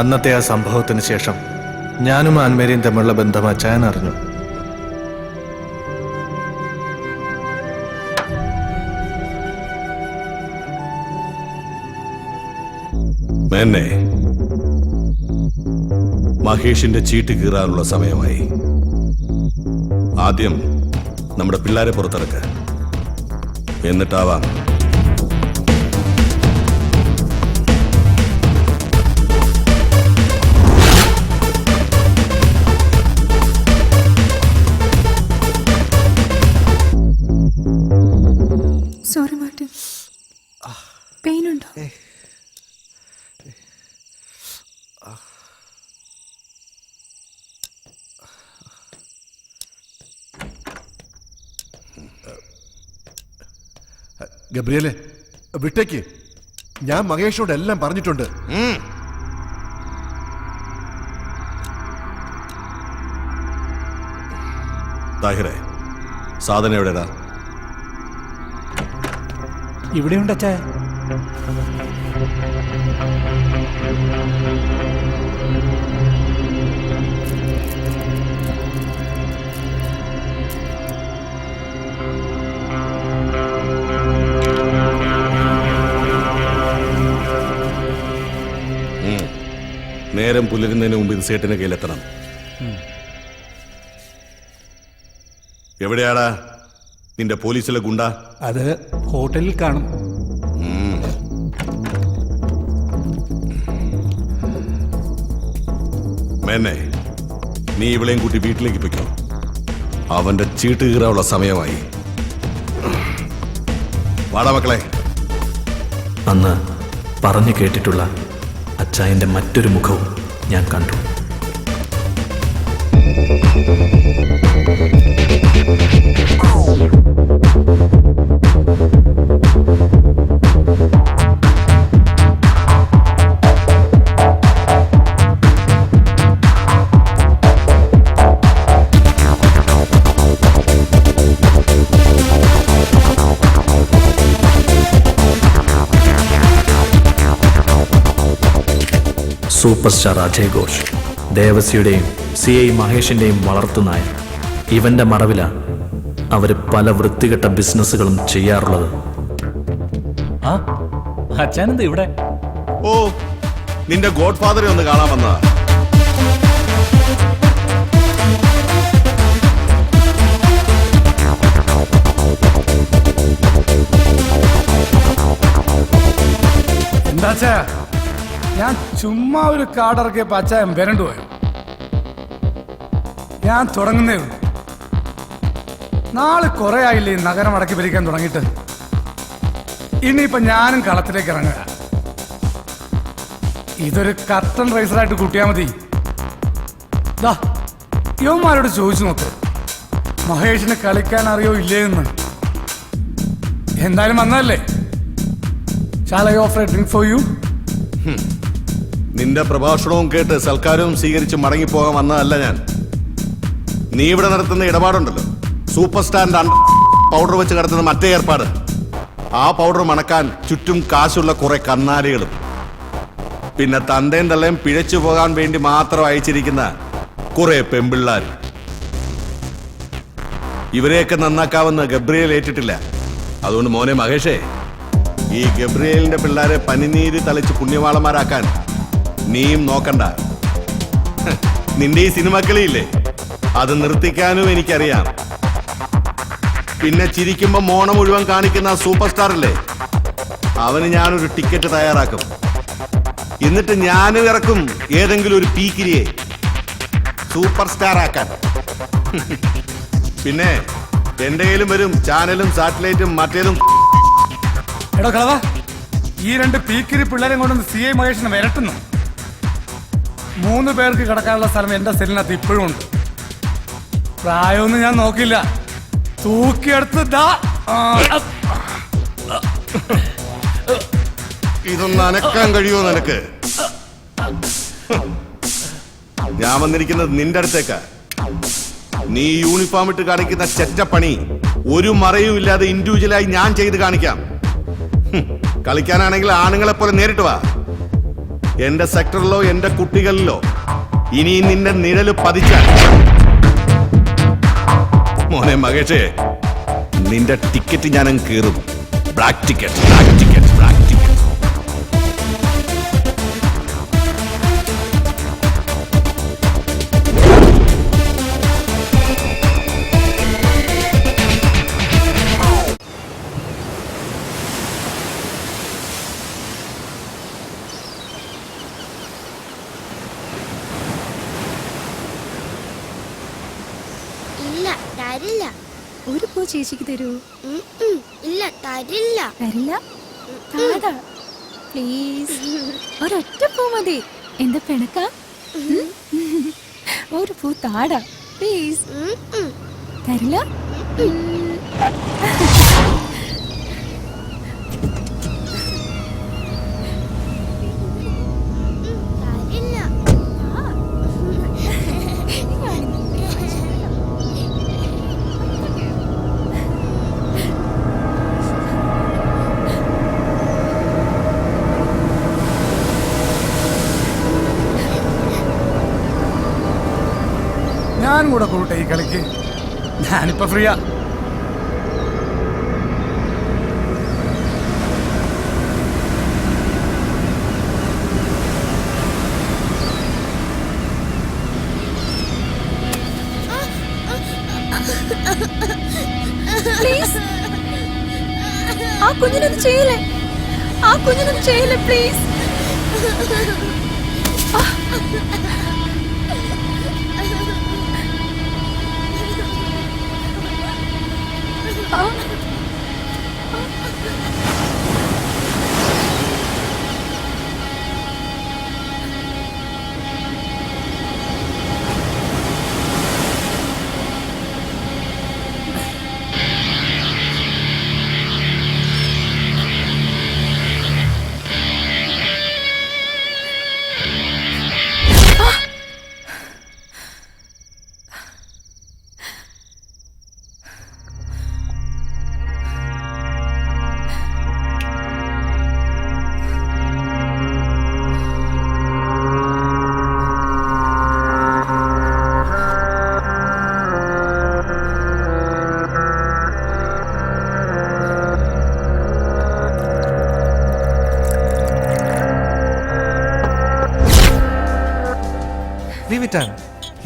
അന്നത്തെ ആ സംഭവത്തിന് ശേഷം ഞാനും ആൻമേരിയും തമ്മിലുള്ള ബന്ധം അച്ചായൻ അറിഞ്ഞു. മേന്നെ, മഹേഷിന്റെ ചീട്ട് കീറാനുള്ള സമയമായി. ആദ്യം നമ്മുടെ പിള്ളേരെ പുറത്തിറക്ക, എന്നിട്ടാവാം. സോറി മാർട്ടിൻ, പെയിൻ ഉണ്ടോ? ഗബ്രിയലെ, വിട്ടേക്ക്. ഞാൻ മഹേഷോട് എല്ലാം പറഞ്ഞിട്ടുണ്ട്. താഹിറെ, സാധനം എവിടെടാ? ഇവിടെയുണ്ട് അച്ചായ. നേരം പുലരുന്നതിന് മുമ്പ് ഇത് സേട്ടിന്റെ കയ്യിലെത്തണം. എവിടെയാടാ നിന്റെ പോലീസിലെ ഗുണ്ട? അത് ഹോട്ടലിൽ കാണും. മേന്നെ, നീ ഇവളെയും കൂട്ടി വീട്ടിലേക്ക് പൊയ്ക്കോ. അവന്റെ ചീട്ട് കീറാനുള്ള സമയമായി. വാടാ മക്കളെ. അന്ന് പറഞ്ഞു കേട്ടിട്ടുള്ള അച്ചായൻ്റെ മറ്റൊരു മുഖവും ഞാൻ കണ്ടു. സൂപ്പർ സ്റ്റാർ അജയ് ഘോഷ്, ദേവസിയുടെയും CI മഹേഷിൻ്റെയും വളർത്തുനായ. ഇവന്റെ മറവിലാണ് അവർ പല വൃത്തികെട്ട ബിസിനസ്സുകളും ചെയ്യാറുള്ളത്. ആ അച്ഛനെന്താ ഇവിടെ? ഓ, നിന്റെ ഗോഡ് ഫാദറെ ഒന്ന് കാണാൻ വന്നതാ. എന്താച്ചാ ഞാൻ ചുമ്മാ ഒരു കാർഡിറക്കിയപ്പോ അച്ചായൻ വരണ്ടു പോയോ? ഞാൻ തുടങ്ങുന്നേ ഉള്ളൂ. നാളെ കുറെ ആയില്ലേ ഈ നഗരം അടക്കി ഭരിക്കാൻ തുടങ്ങിയിട്ട്. ഇനിയിപ്പൊ ഞാനും കളത്തിലേക്ക് ഇറങ്ങുക. ഇതൊരു കർട്ടൻ റൈസറായിട്ട് കൂട്ടിയാൽ മതി. യുവന്മാരോട് ചോദിച്ചു നോക്ക്, മഹേഷിന് കളിക്കാൻ അറിയോ ഇല്ലേന്ന്. എന്തായാലും വന്നതല്ലേ. Shall I offer a drink for you? നിന്റെ പ്രഭാഷണവും കേട്ട് സൽക്കാരവും സ്വീകരിച്ച് മടങ്ങിപ്പോകാൻ വന്നതല്ല ഞാൻ. നീ ഇവിടെ നടത്തുന്ന ഇടപാടുണ്ടല്ലോ, സൂപ്പർ സ്റ്റാറിന്റെ പൗഡർ വെച്ച് കിടത്തുന്ന മറ്റേ ഏർപ്പാട്. ആ പൗഡർ മണക്കാൻ ചുറ്റും കാശുള്ള കുറെ കന്നാലികളും പിന്നെ തന്തയും തള്ളയും പിഴച്ചു പോകാൻ വേണ്ടി മാത്രം അയച്ചിരിക്കുന്ന കുറെ പെമ്പിള്ളാർ. ഇവരെയൊക്കെ നന്നാക്കാവുന്ന ഗബ്രിയേൽ ഏറ്റിട്ടില്ല. അതുകൊണ്ട് മോനെ മഹേഷേ, ഈ ഗബ്രിയേലിന്റെ പിള്ളേരെ പനിനീര് തളിച്ച് പുണ്യവാളന്മാരാക്കാൻ നീയും നോക്കണ്ട. നിന്റെ ഈ സിനിമക്കളിയില്ലേ, അത് നിർത്തിക്കാനും എനിക്കറിയാം. പിന്നെ ചിരിക്കുമ്പോ മോണ മുഴുവൻ കാണിക്കുന്ന സൂപ്പർ സ്റ്റാർ അല്ലേ, അവന് ഞാനൊരു ടിക്കറ്റ് തയ്യാറാക്കും. എന്നിട്ട് ഞാനും ഇറക്കും ഏതെങ്കിലും ഒരു പീക്കിരിയെ സൂപ്പർ സ്റ്റാർ ആക്കാൻ. പിന്നെ എന്റെ കയ്യിലും വരും ചാനലും സാറ്റലൈറ്റും മറ്റേതും. എടോ കളവാ, ഈ 2 പീക്കിരി പിള്ളേരെ കൊണ്ടൊന്ന് CI മഹേഷിനെ വരട്ടുന്നു. 3 പേർക്ക് കിടക്കാനുള്ള സ്ഥലം എന്റെ സെല്ലിനകത്ത് ഇപ്പോഴും ഉണ്ട്. പ്രായമൊന്നും ഞാൻ നോക്കില്ല, തൂക്കിയെടുത്ത് ഇതൊന്ന് അനക്കാൻ കഴിയുമോ നിനക്ക്? ഞാൻ വന്നിരിക്കുന്നത് നിന്റെ അടുത്തേക്കാ. നീ യൂണിഫോം ഇട്ട് കാണിക്കുന്ന ചെറ്റപ്പണി ഒരു മറയും ഇല്ലാതെ ഇൻഡിവിജ്വലായി ഞാൻ ചെയ്ത് കാണിക്കാം. കളിക്കാനാണെങ്കിൽ ആണുങ്ങളെ പോലെ നേരിട്ട് വാ. എന്റെ സെക്ടറിലോ എന്റെ കുട്ടികളിലോ ഇനി നിന്റെ നിഴല് പതിച്ചാൽ മോനെ മകേഷേ, നിന്റെ ടിക്കറ്റ് ഞാനങ്ങ് കീറും. Black ticket, black ticket, black ticket. തരില്ല. ഒരു പൂ ചേച്ചിക്ക് തരൂ? ഇല്ല, തരില്ല. തരില്ല? താടാ പ്ലീസ്. ഒരൊറ്റ പൂ മതി. എന്താ പിണക്ക? ഒരു പൂ താടാ പ്ലീസ്. തരില്ല? ഞാനും കൂടെ കൂട്ടെ ഈ കളിക്ക്. ഞാനിപ്പോ ഫ്രീയാ. പ്ലീസ്, ആ കുഞ്ഞിനൊന്നും ചെയ്യില്ലേ, ആ കുഞ്ഞിനൊന്നും ചെയ്യില്ലേ പ്ലീസ്.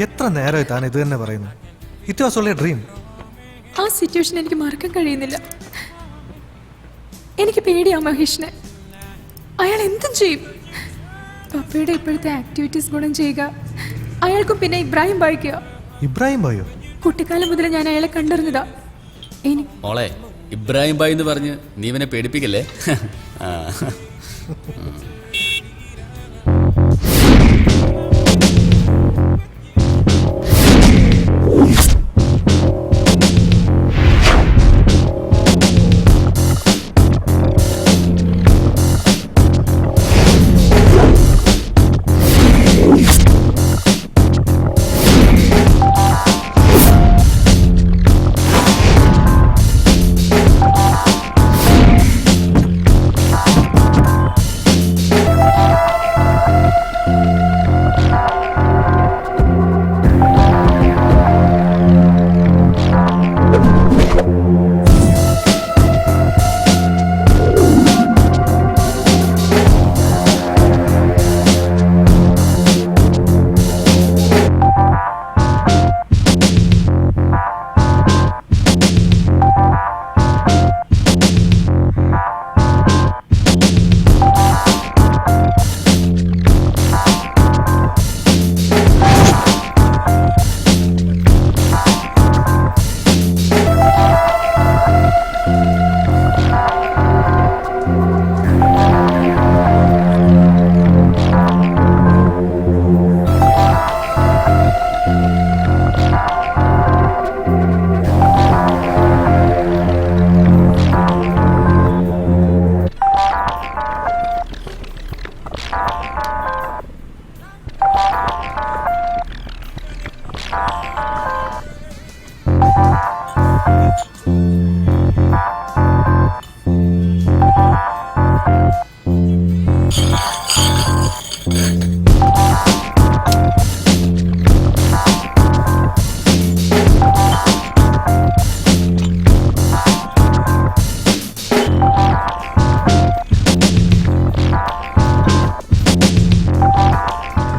എത്ര നേരമായി താൻ ഇത് തന്നെ പറയുന്നു? It was only A dream. ആ സിറ്റുവേഷൻ എനിക്ക് മറക്കാൻ കഴിയുന്നില്ല. എനിക്ക് പേടിയാ മഹേഷിനെ. അയാൾ എന്തും ചെയ്യും. പപ്പയുടെ ഇപ്പോഴത്തെ ആക്ടിവിറ്റീസ് ഗുണം ചെയ്യുക, അയാൾക്കും പിന്നെ ഇബ്രാഹിം ബായിക്കുക. ഇബ്രാഹിം ഭായോ? കുട്ടിക്കാലം മുതൽ ഞാൻ അയാളെ കണ്ടറിഞ്ഞതാ. മോളെ, ഇബ്രാഹിം ഭായ് എന്ന് പറഞ്ഞ് നീ ഇവനെ പേടിപ്പിക്കല്ലേ. ആ.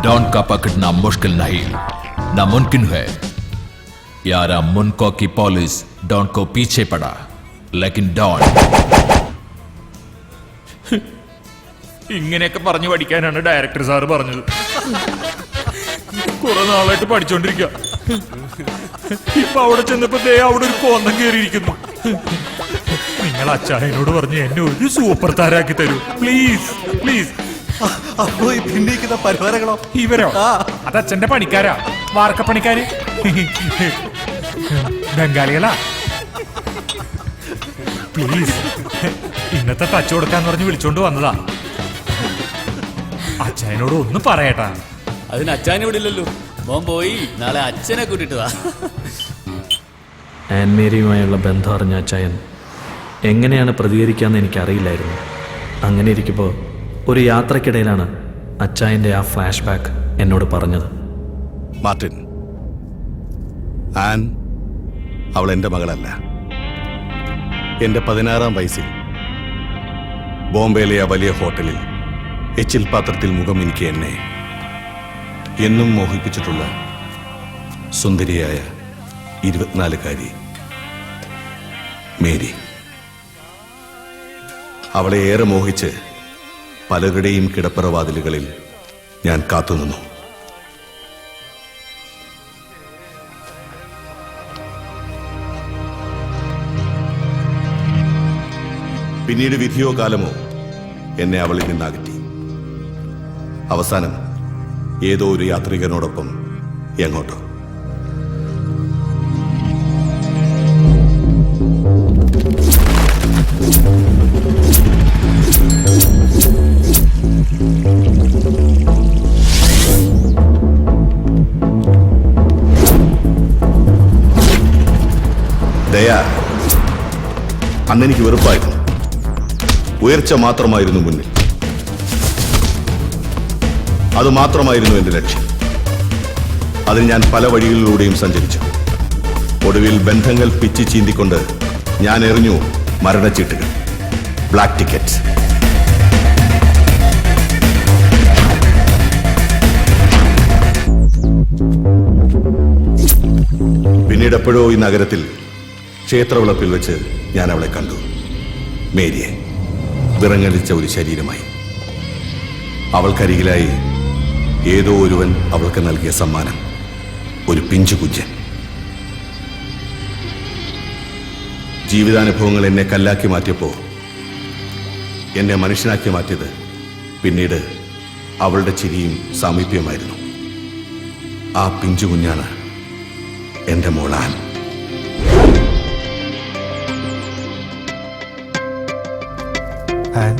डॉन का पकड़ना मुश्किल नहीं, नामुमकिन है। यारा मुनको की पुलिस डॉन को पीछे पड़ा, लेकिन डॉन ഇങ്ങനെയൊക്കെ പറഞ്ഞു പഠിക്കാനാണ് ഡയറക്ടർ സാറ് പറഞ്ഞത്. കുറെ നാളായിട്ട് പഠിച്ചോണ്ടിരിക്കുക. ഇപ്പൊ അവിടെ ചെന്നപ്പോ അവിടെ ഒരു കോന്തം കയറിയിരിക്കുന്നു. നിങ്ങൾ അച്ചായനോട് പറഞ്ഞ് എന്നെ ഒരു സൂപ്പർ താരാക്കി തരൂ പ്ലീസ് പ്ലീസ്. അപ്പോ ഈ ഭിന്നിക്കുന്ന പരിവാരങ്ങളോ? ഇവരോ? അത് അച്ഛന്റെ പണിക്കാരാ, വാർക്കപ്പണിക്കാര്, ബംഗാളികളാ. പ്ലീസ്, ഇന്നത്തെ ടച്ച് കൊടുക്കാന്ന് പറഞ്ഞ് വിളിച്ചോണ്ട് വന്നതാ. അച്ചായനോട് ഒന്നും പറയട്ടാ. അതിന് അച്ഛനെ വിടില്ലല്ലോ. മോൻ പോയി നാളെ അച്ഛനെ കൂട്ടിട്ട് വാ. ആൻമേരിയുമായുള്ള ബന്ധം അറിഞ്ഞ അച്ചായൻ എങ്ങനെയാണ് പ്രതികരിക്കാന്ന് എനിക്കറിയില്ലായിരുന്നു. അങ്ങനെ ഇരിക്കുമ്പോൾ ഒരു യാത്രക്കിടയിലാണ് അച്ചായൻ്റെ ആ ഫ്ലാഷ് ബാക്ക് എന്നോട് പറഞ്ഞത്. മാർട്ടിൻ, ആൻ അവൾ എൻ്റെ മകളല്ല. എൻ്റെ 16-ാം വയസ്സിൽ ബോംബെയിലെ ആ വലിയ ഹോട്ടലിൽ എച്ചിൽ പാത്രത്തിൽ മുഖം എനിക്ക് എന്നെ എന്നും മോഹിപ്പിച്ചിട്ടുള്ള സുന്ദരിയായ 24-കാരി മേരി. അവളെ ഏറെ മോഹിച്ച് പലരുടെയും കിടപ്പറവാതിലുകളിൽ ഞാൻ കാത്തുനിന്നു. പിന്നീട് വിധിയോ കാലമോ എന്നെ അവളിൽ നിന്നകറ്റി. അവസാനം ഏതോ ഒരു യാത്രികനോടൊപ്പം എങ്ങോട്ടോ. ദയാ, അന്നെനിക്ക് വെറുപ്പായിരുന്നു. ഉയർച്ച മാത്രമായിരുന്നു മുന്നിൽ. അത് മാത്രമായിരുന്നു എൻ്റെ ലക്ഷ്യം. അതിന് ഞാൻ പല വഴികളിലൂടെയും സഞ്ചരിച്ചു. ഒടുവിൽ ബന്ധങ്ങൾ പിച്ചി ചീന്തിക്കൊണ്ട് ഞാൻ എറിഞ്ഞു മരണച്ചീട്ടുകൾ, ബ്ലാക്ക് ടിക്കറ്റ്. പിന്നീട് എപ്പോഴോ ഈ നഗരത്തിൽ ക്ഷേത്രവിളപ്പിൽ വെച്ച് ഞാൻ അവളെ കണ്ടു. മേരിയെ, വിറങ്ങലിച്ച ഒരു ശരീരമായി. അവൾക്കരികിലായി ഏതോ ഒരുവൻ അവൾക്ക് നൽകിയ സമ്മാനം, ഒരു പിഞ്ചു കുഞ്ഞൻ. ജീവിതാനുഭവങ്ങൾ എന്നെ കല്ലാക്കി മാറ്റിയപ്പോൾ എന്നെ മനുഷ്യനാക്കി മാറ്റിയത് പിന്നീട് അവളുടെ ചിരിയും സാമീപ്യമായിരുന്നു. ആ പിഞ്ചു കുഞ്ഞാണ് എൻ്റെ മോളാൻ. ആൻ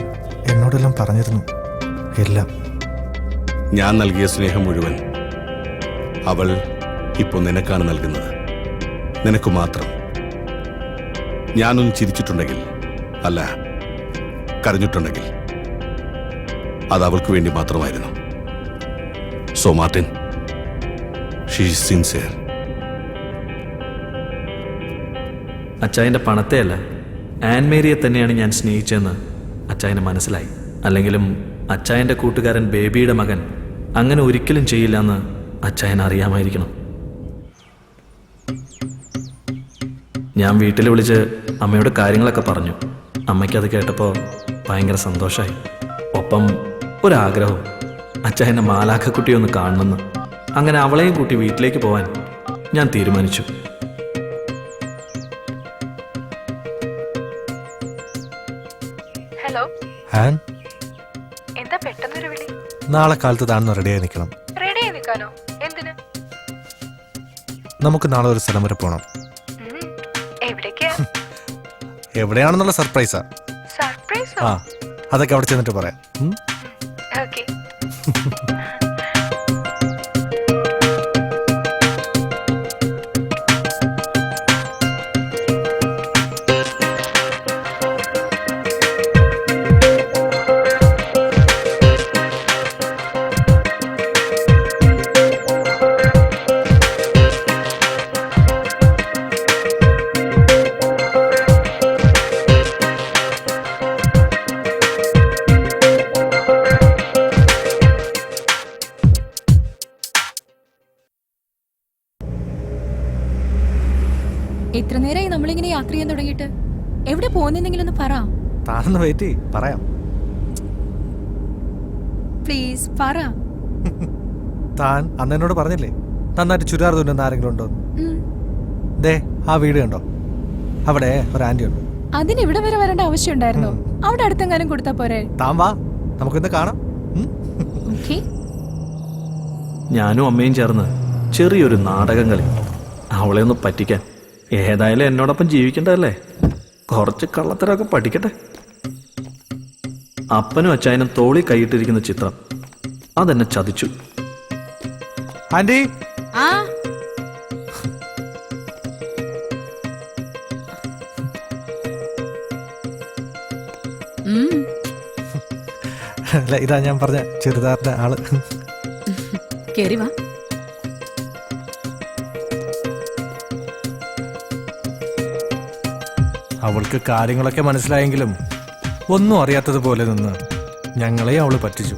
എന്നോടെല്ലാം പറഞ്ഞിരുന്നു, എല്ലാം. ഞാൻ നൽകിയ സ്നേഹം മുഴുവൻ അവൾ ഇപ്പോൾ നിനക്കാണ് നൽകുന്നത്, നിനക്ക് മാത്രം. ഞാനൊന്ന് ചിരിച്ചിട്ടുണ്ടെങ്കിൽ, അല്ല കരഞ്ഞിട്ടുണ്ടെങ്കിൽ, അത് അവൾക്ക് വേണ്ടി മാത്രമായിരുന്നു. So Martin, she is sincere. അച്ചായൻ്റെ പണത്തെയല്ല, ആൻമേരിയെ തന്നെയാണ് ഞാൻ സ്നേഹിച്ചതെന്ന് അച്ചായന് മനസ്സിലായി. അല്ലെങ്കിലും അച്ചായൻ്റെ കൂട്ടുകാരൻ ബേബിയുടെ മകൻ അങ്ങനെ ഒരിക്കലും ചെയ്യില്ലെന്ന് അച്ചായൻ അറിയാമായിരിക്കണം. ഞാൻ വീട്ടിൽ വിളിച്ച് അമ്മയോട് കാര്യങ്ങളൊക്കെ പറഞ്ഞു. അമ്മയ്ക്കത് കേട്ടപ്പോൾ ഭയങ്കര സന്തോഷമായി. ഒപ്പം ഒരാഗ്രഹവും, അച്ചായൻ്റെ മാലാഖക്കുട്ടിയൊന്ന് കാണണമെന്ന്. അങ്ങനെ അവളെയും കൂട്ടി വീട്ടിലേക്ക് പോവാൻ ഞാൻ തീരുമാനിച്ചു. ഹലോ ആൻ, എന്താ പെട്ടെന്നൊരു വിളി? നാളെ കാലത്ത് താഴ്ന്ന് റെഡിയായി നിൽക്കണം. റെഡിയായി നിൽക്കാനോ? എന്തിന്? നമുക്ക് നാളെ ഒരു സ്ഥലം വരെ പോകണം. എവിടേക്കാ? എവിടെയാണെന്നുള്ള സർപ്രൈസാ. സർപ്രൈസോ? ആ, അതൊക്കെ അവിടെ ചെന്നിട്ട് പറയാം. ഓക്കേ. എത്ര നേരമായി നമ്മളിങ്ങനെ യാത്ര ചെയ്യാൻ തുടങ്ങിയിട്ട്? എവിടെ പോകുന്നെങ്കിലും ഒന്ന് പറ. താനൊന്ന് വെയിറ്റ് ചെയ്യ്, പറയാം. പ്ലീസ് പറ. താൻ അന്ന് എന്നോട് പറഞ്ഞില്ലേ നന്നായിട്ട് ചുരിദാർ തുന്നുന്ന ആരെങ്കിലും ഉണ്ടോ? ദേ ആ വീട് കണ്ടോ, അവിടെ ഒരു ആന്റി ഉണ്ട്. അതിന് ഇവിടെ വരെ വരേണ്ട ആവശ്യം ഉണ്ടായിരുന്നോ? അവിടെ അടുത്തെങ്ങാനും കൊടുത്താ പോരെ? താൻ വാ, നമുക്കിന്ന് കാണാം. ഓക്കേ. ഞാനും അമ്മയും ചേർന്ന് ചെറിയൊരു നാടകം കളി, അവളെ ഒന്ന് പറ്റിക്കാൻ. ഏതായാലും എന്നോടൊപ്പം ജീവിക്കണ്ടല്ലേ, കുറച്ച് കള്ളത്തരമൊക്കെ പഠിക്കട്ടെ. അപ്പനും അച്ചായനും തോളി കൈയിട്ടിരിക്കുന്ന ചിത്രം അതെന്നെ ചതിച്ചു. ആന്റി, ആ അല്ല ഇതാ ഞാൻ പറഞ്ഞ ചുരിദാറിന്റെ ആള്. കേറി വാ. അവൾക്ക് കാര്യങ്ങളൊക്കെ മനസ്സിലായെങ്കിലും ഒന്നും അറിയാത്തതുപോലെ നിന്ന് ഞങ്ങളെ അവള് പറ്റിച്ചു.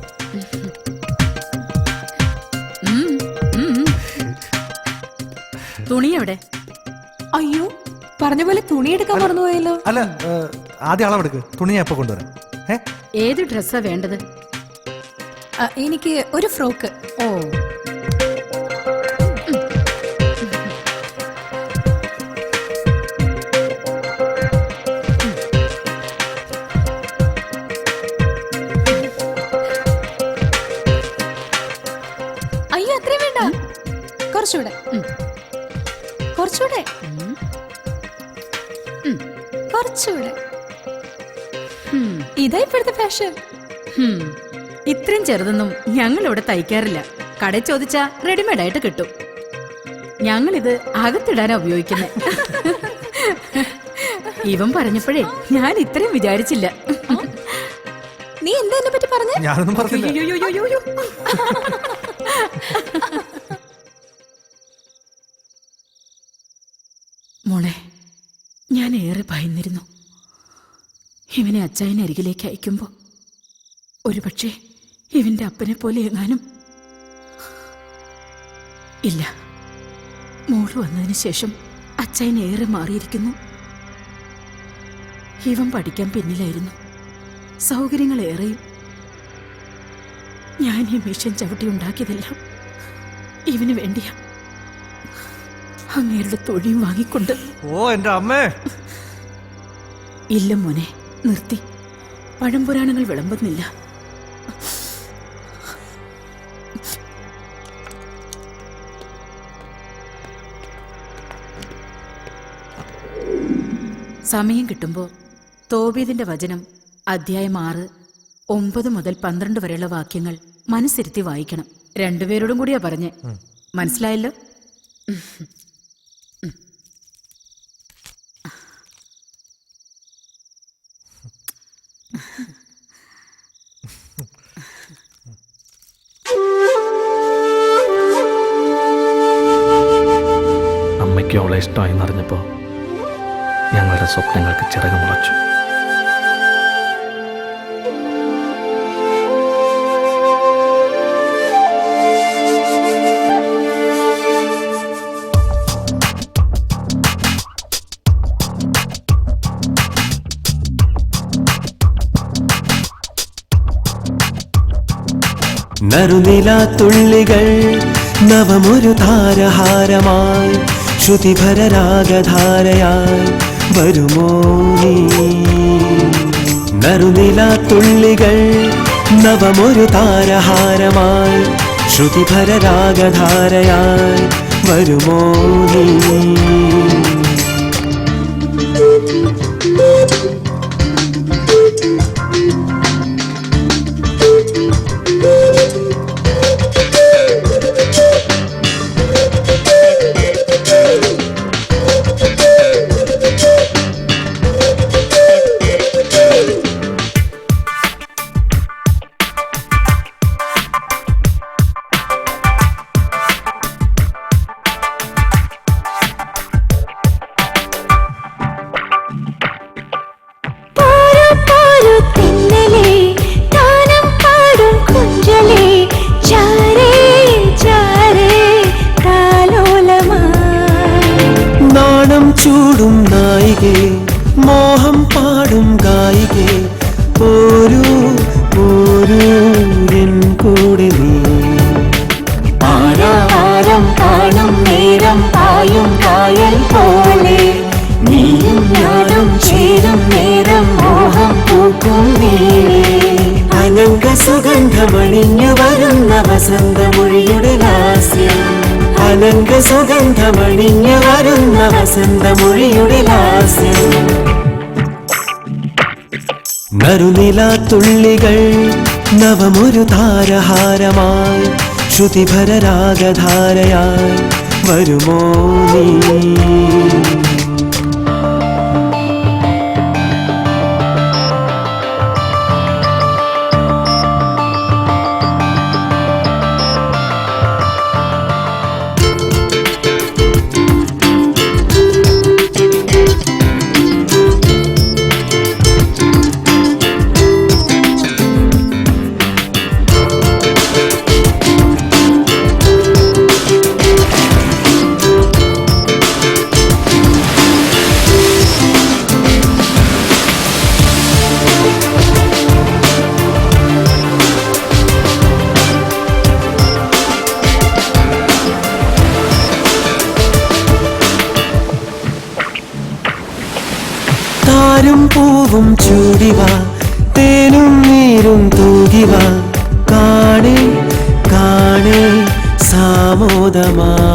തുണി എവിടെ? അയ്യോ, പറഞ്ഞ പോലെ തുണി എടുക്കാൻ മറന്നുപോയല്ലോ. അല്ല, ആദ്യം അളവെടുക്ക്, തുണി ഞാൻ എപ്പോ കൊണ്ടുവരാം. ഏത് ഡ്രസ്സാ വേണ്ടത്? എനിക്ക് ഒരു ഫ്രോക്ക്. ഓ, അയ്യോ അത്രയും വേണ്ട, കുറച്ചുകൂടെ, കുറച്ചുകൂടെ, കുറച്ചുകൂടെ. ഇതാ ഇപ്പോഴത്തെ ഫാഷൻ. ഇത്രയും ചെറുതൊന്നും ഞങ്ങൾ ഇവിടെ തയ്ക്കാറില്ല. കടയിൽ ചോദിച്ചാ റെഡിമെയ്ഡ് ആയിട്ട് കിട്ടും. ഞങ്ങളിത് അകത്തിടാനാ ഉപയോഗിക്കുന്നത്. ഇവൻ പറഞ്ഞപ്പോഴേ ഞാൻ ഇത്രയും വിചാരിച്ചില്ല. നീ എന്താ എന്നെ പറ്റി പറഞ്ഞ? ഞാനൊന്നും പറഞ്ഞില്ല. അയ്യോയ്യോയ്യോയ്യോ. മോളെ, ഞാൻ ഏറെ ഭയന്നിരുന്നു. ഇവനെ അച്ചായനെ അരികിലേക്ക് അയക്കുമ്പോ ഒരുപക്ഷെ ഇവന്റെ അപ്പനെ പോലെ എങ്ങാനും. ഇല്ല, മോള് വന്നതിന് ശേഷം അച്ചായൻ ഏറെ മാറിയിരിക്കുന്നു. ഇവൻ പഠിക്കാൻ പിന്നിലായിരുന്നു, സൗകര്യങ്ങൾ ഏറെയും. ഞാൻ ഈ മിഷൻ ചവിട്ടി ഉണ്ടാക്കിയതെല്ലാം ഇവന് വേണ്ടിയാ. അങ്ങേരുടെ തൊഴിയും വാങ്ങിക്കൊണ്ട്. ഓ എന്റെ അമ്മേ. ഇല്ല മോനെ, നിർത്തി. പഴംപുരാണങ്ങൾ വിളമ്പുന്നില്ല. സമയം കിട്ടുമ്പോൾ തോബീദിന്റെ വചനം അധ്യായം 6, 9 മുതൽ 12 വരെയുള്ള വാക്യങ്ങൾ മനസ്സിരുത്തി വായിക്കണം. രണ്ടുപേരോടും കൂടിയാ പറഞ്ഞേ. മനസ്സിലായല്ലോ? അമ്മയ്ക്ക് അവളെ ഇഷ്ടമായി എന്നറിഞ്ഞപ്പോൾ ഞങ്ങളുടെ സ്വപ്നങ്ങൾക്ക് ചിറക് മുളച്ചു. നറുനിലാത്തുള്ളികൾ നവമൊരു താരഹാരമായി ശ്രുതിഭരരാഗധാരയായി വരുമോ നീ? നറുനിലാത്തുള്ളികൾ നവമൊരു താരഹാരമായി ശ്രുതിഭരരാഗധാരയായി വരുമോ നീ? ചൂടും നായികേ മോഹം പാടും ഗായികേ പോരൂ പോരൂ എൻ കൂടെ നീ. ആരാവാരം കാണും നേരം പായും കായൽ പോലെ നീയും ഞാനും ചേരും നേരം മോഹം പൂക്കും നീളേ. അനങ്ക സുഗന്ധമണിഞ്ഞു വരുന്ന വസന്തമൊഴിയുടെ ലാസ്യം. അനങ്ക സുഗന്ധമണിഞ്ഞു വരുന്ന വസന്തമൊഴിയുടെ ലാസ്യം. നറുനിലാത്തുള്ളികൾ നവമൊരു താരഹാരമായി ശ്രുതിഭരരാഗധാരയായി വരുമോ നീ? താരും പൂവും ചൂടിവ തേനും നീരും തൂകിവ കാണേ കാണേ സാമോദമാവിലെ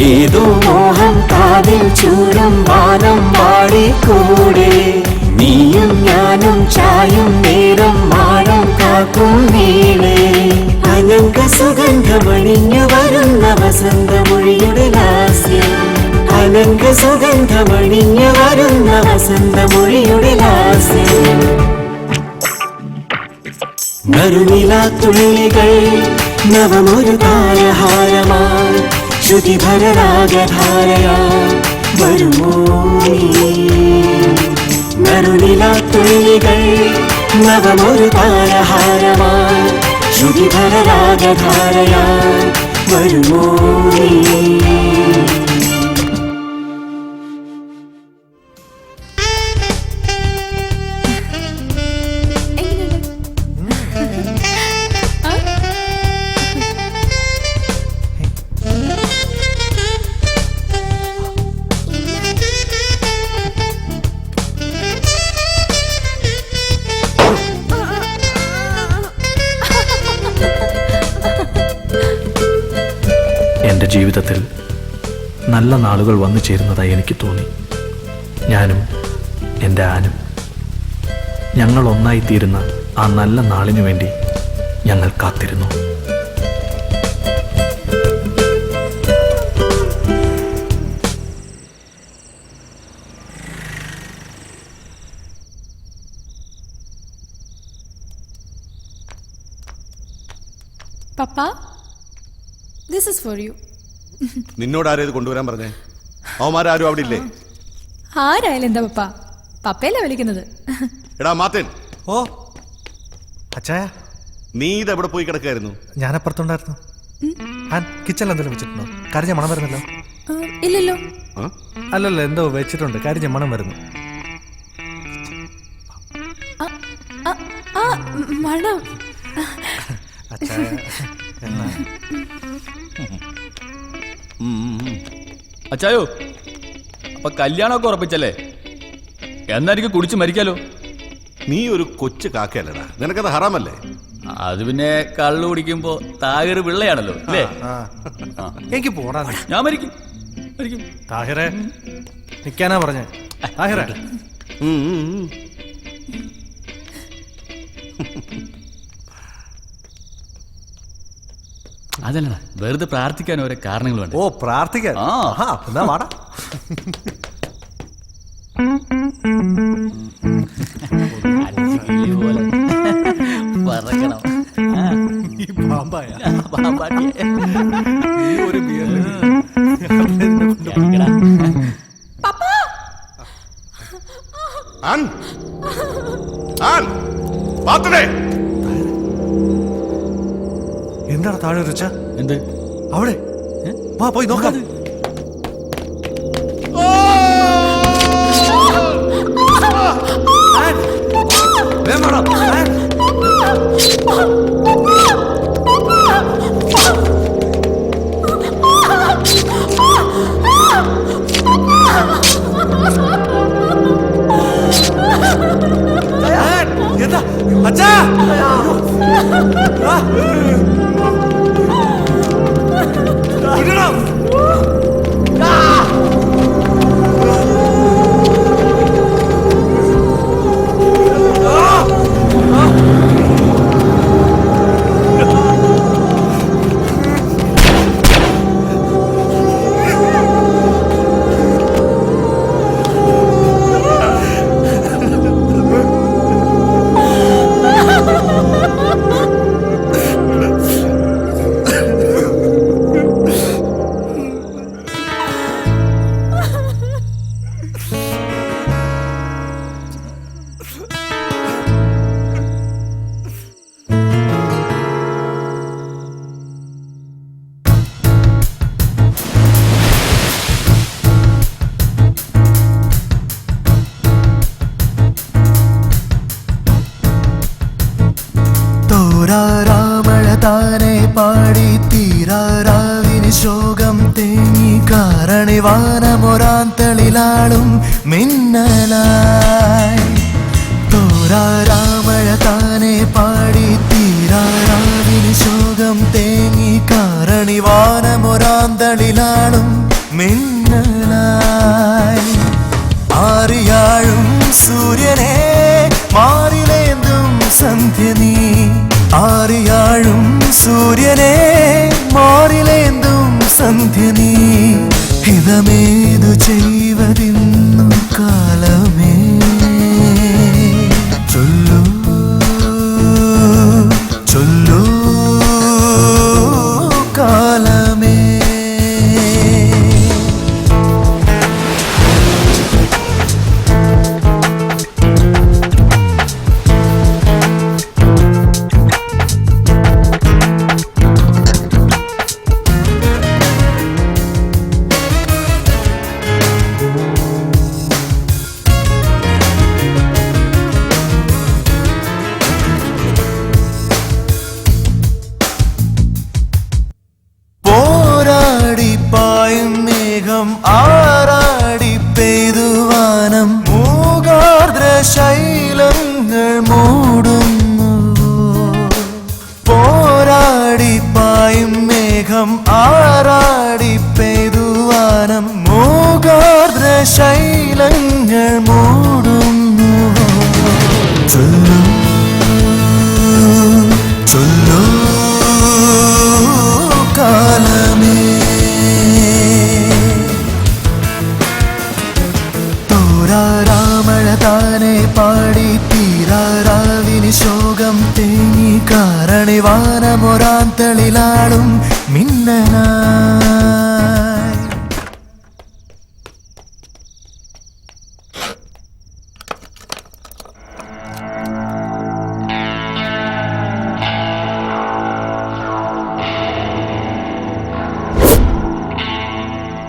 ഏതോ മോഹം കാതിൽ ചൂടും വാനം പാടിക്കൂടെ നീയും ഞാനും ചായും നേരം മാടം കാക്കും നീളേ. അനങ്ക സുഗന്ധമണിഞ്ഞു വരുന്ന വസന്തമൊഴിയുടെ ലാസ്യം. അനങ്ക സുഗന്ധമണിഞ്ഞു വരുന്ന വസന്തമൊഴിയുടെ ലാസ്യം. നറുനിലാത്തുള്ളികൾ നവമൊരു താരഹാരമായി ശ്രുതിഭരരാഗധാരയായി വരുമോ നീ? നറുനിലാത്തുള്ളികൾ നവമൊരു താരഹാരമായി ശ്രുതിഭരരാഗധാരയായി വരുമോ നീ? എൻ്റെ ജീവിതത്തിൽ നല്ല നാളുകൾ വന്നു ചേരുന്നതായി എനിക്ക് തോന്നി. ഞാനും എൻ്റെ ആനും ഞങ്ങൾ ഒന്നായിത്തീരുന്ന ആ നല്ല നാളിനു വേണ്ടി ഞങ്ങൾ കാത്തിരുന്നു. പപ്പ, ദിസ് ഇസ് ഫോർ യു. നിന്നോട് ആരും ഇത് കൊണ്ടുവരാൻ പറഞ്ഞേ? അവന്മാരും അവിടെ ഇല്ലേ? ആരായാലും എന്താ പപ്പ, പപ്പയല്ലേ വിളിക്കുന്നത്. എടാ മാത്തൻ. ഓ അച്ചായ, നീ ഇതെവിടെ പോയി കിടക്കായിരുന്നു? ഞാനപ്പുറത്തുണ്ടായിരുന്നു. കിച്ചണിൽ എന്തെങ്കിലും വെച്ചിട്ടുണ്ടോ? കരിഞ്ഞ മണം വരുന്നല്ലോ. ഇല്ലല്ലോ. അല്ലല്ലോ, എന്തോ വെച്ചിട്ടുണ്ട്, കരിഞ്ഞ മണം വരുന്നു. മണം. അച്ചായ എന്നാ അച്ചായോ, അപ്പൊ കല്യാണമൊക്കെ ഉറപ്പിച്ചല്ലേ? എന്നാ എനിക്ക് കുടിച്ച് മരിക്കാലോ. നീ ഒരു കൊച്ചു കാക്കയല്ലടാ, നിനക്കത് ഹറാമല്ലേ? അത് പിന്നെ കള്ളു കുടിക്കുമ്പോ താഹിർ പിള്ളയാണല്ലോ അല്ലേ? എനിക്ക് പോടാ. ഞാൻ മരിക്കും. താഹിറെ നിക്കാനാ പറഞ്ഞേ. താഹിറെ അതല്ല, വെറുതെ പ്രാർത്ഥിക്കാൻ ഓരോ കാരണങ്ങൾ വേണ്ട. ഓ പ്രാർത്ഥിക്കാൻ. എന്നാ വാടാ. പറക്കണം. എന്താണ് താഴെ വെച്ച? എന്ത് അവിടെ? വാ പോയി നോക്കാം. എന്താ അച്ഛാ? താനെ പാടി തീരാറാവിന് ശോകം തേങ്ങി കാരണിവാനമൊരാന്തളിലാളും മിന്നലായി. തോരാരാമഴ താനെ പാടി തീരാറാവിന് ശോകം തേങ്ങി കാരണിവാനമൊരാന്തളിലാളും മിന്നലായി. ആറിയാഴും സൂര്യനെ മാറിലേന്തും സന്ധ്യ നീ. ആറിയാഴും സൂര്യനെ മാറിലേന്തും സന്ധ്യ നീ. ഹിതമേതു ചെയ്വതിന്നു കാലമേ ചൊല്ലൂ ചൊല്ലൂ കാലമേ. സൗഹാർദ്ര ശൈലങ്ങൾ മൂടുന്നു. ചൊല്ലൂ ചൊല്ലൂ കാലമേ, തോരാരാമഴ താനെ പാടി തീരാറാവിന് ശോകം തേങ്ങി കാരണിവാനമൊരാന്തളിലാളും മിന്നനായി.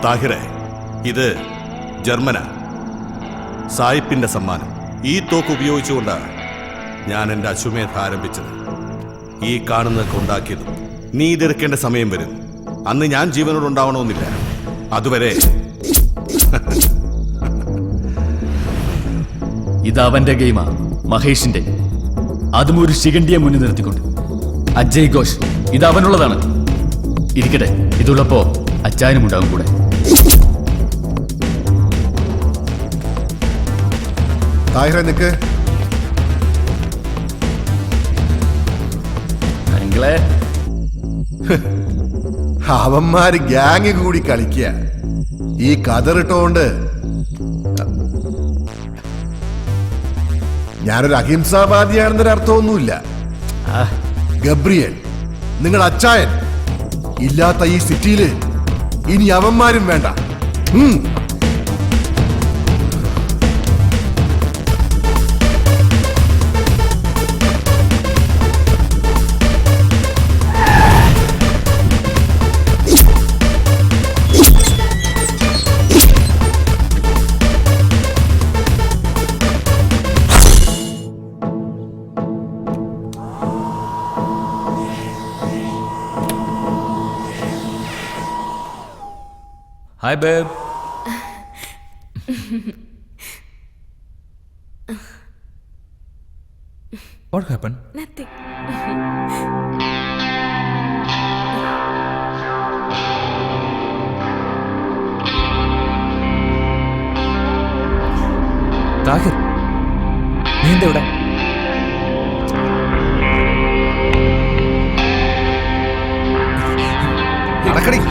താഹിറെ, ഇത് ജർമ്മനാ, സായിപ്പിന്റെ സമ്മാനം. ഈ തോക്ക് ഉപയോഗിച്ചുകൊണ്ട് ഞാൻ എൻ്റെ അശ്വമേധ ആരംഭിച്ചത്. ഈ കാണുന്നതൊക്കെ ഉണ്ടാക്കിയത്. നീ ഇതെടുക്കേണ്ട സമയം വരും. അന്ന് ഞാൻ ജീവനോടുണ്ടാവണമെന്നില്ല. അതുവരെ ഇത് അവന്റെ ഗെയിമാ, മഹേഷിന്റെ. അതും ഒരു ശിഖണ്ഡിയെ മുന്നിൽ നിർത്തിക്കൊണ്ട്. അജയ് ഘോഷ്, ഇത് അവനുള്ളതാണ്. ഇരിക്കട്ടെ, ഇതുള്ളപ്പോ അച്ചായനും ഉണ്ടാവും കൂടെ. താഹിറെ നിക്ക്. നിങ്ങളെ അവന്മാര് ഗ്യാങ് കൂടി കളിക്കുക. ഈ കതറിട്ടോണ്ട് ഞാനൊരു അഹിംസാവാദിയാണെന്നൊരു അർത്ഥമൊന്നുമില്ല. ഗബ്രിയേൽ, നിങ്ങൾ അച്ചായൻ ഇല്ലാത്ത ഈ സിറ്റിയില് ഇനി അവന്മാരും വേണ്ട. Hi, babe. What happened? Nothing. Thahir, നീ എന്താ ഇവിടെ? നടക്കടി.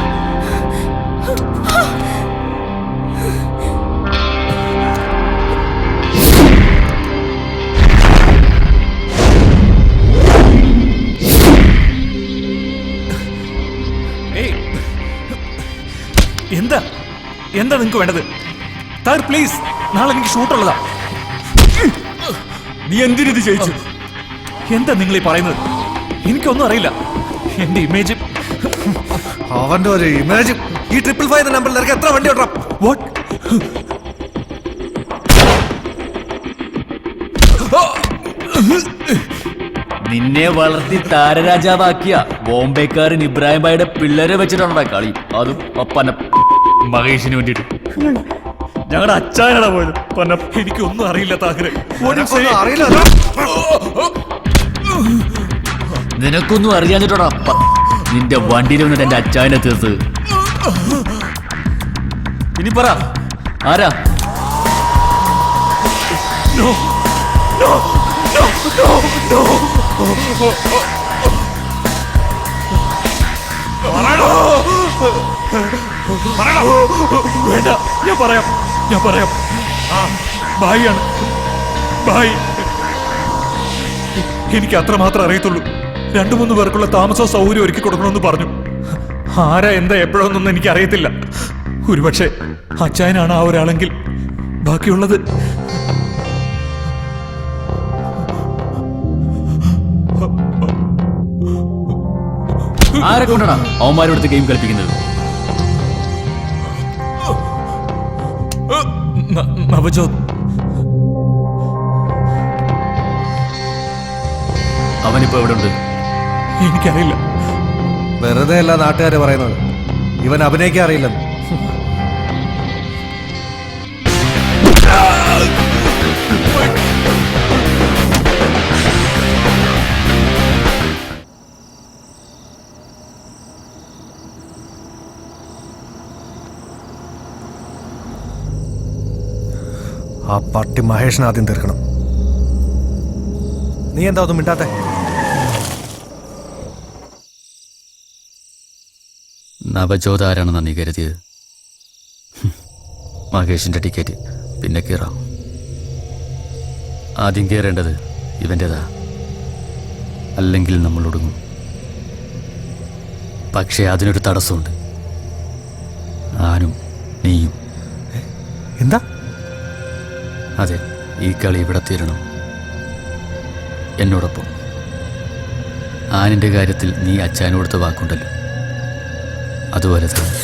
എന്താ എന്താ നിങ്ങക്ക് വേണ്ടത്? താഹിർ പ്ലീസ്, നാളെ എനിക്ക് ഷൂട്ടുള്ളതാ. നീ എന്തിനിത് ചെയ്യിച്ചു? എന്താ നിങ്ങൾ ഈ പറയുന്നത്? എനിക്കൊന്നും അറിയില്ല. എന്റെ ഇമേജ്, അവന്റെ ഒരു ഇമേജ്. ഈ 555 നമ്പറിൽ നിനക്ക് എത്ര വണ്ടി ഓടാം? വാട്ട്? നിന്നെ വളർത്തി താരരാജാവാക്കിയ ബോംബെക്കാരൻ ഇബ്രാഹിം ഭായിയുടെ പിള്ളേരെ വെച്ചിട്ടുണ്ടാ കളി. അതും പന്ന മഹേഷിന് വേണ്ടിട്ട്. ഞങ്ങളുടെ അച്ചായനാണ് പോയത്. എനിക്കൊന്നും അറിയില്ല താഹിറെ. നിനക്കൊന്നും അറിയാഞ്ഞിട്ടോടാ നിന്റെ വണ്ടിയിൽ വന്നിട്ട് എന്റെ അച്ചായനെ തീർത്ത്. ഇനി പറ, ആരാ? വേണ്ട, ഞാൻ പറയാം. ഭായിയാണ്, ഭായി. എനിക്ക് അത്രമാത്രം അറിയത്തുള്ളൂ. 2-3 പേർക്കുള്ള താമസവും സൗകര്യം ഒരുക്കി കൊടുക്കണമെന്ന് പറഞ്ഞു. ആരാ എന്താ എപ്പോഴൊന്നും എനിക്ക് അറിയത്തില്ല. ഒരുപക്ഷെ അച്ചായനാണ് ആ ഒരാളെങ്കിൽ ബാക്കിയുള്ളത് ആരെ കൊണ്ടാണ് അവന്മാരോടുത്ത് ഗെയിം കളിപ്പിക്കുന്നത്? നവജോത്. അവനിപ്പോ എവിടെ ഉണ്ട്? എനിക്കറിയില്ല. വെറുതെ അല്ല നാട്ടുകാര് പറയുന്നത്. ഇവൻ അഭിനയിക്കാൻ അറിയില്ലെന്ന്. ആ പട്ടി മഹേഷിനെ ആദ്യം തീർക്കണം. നീ എന്താ ഒന്നും മിണ്ടാത്തെ? നവജോത ആരാണെന്നാ നീ കരുതിയത്? മഹേഷിന്റെ ടിക്കറ്റ് പിന്നെ കയറാം. ആദ്യം കയറേണ്ടത് ഇവൻ്റെതാ, അല്ലെങ്കിൽ നമ്മൾ ഒടുങ്ങും. പക്ഷേ അതിനൊരു തടസ്സമുണ്ട്. ആനും നീയും. എന്താ? അതെ, ഈ കളി ഇവിടെ തീരണം എന്നോടൊപ്പം. ആനിൻ്റെ കാര്യത്തിൽ നീ അച്ചായനോടുത്ത വാക്കുണ്ടല്ലോ, അതുപോലെ തന്നെ.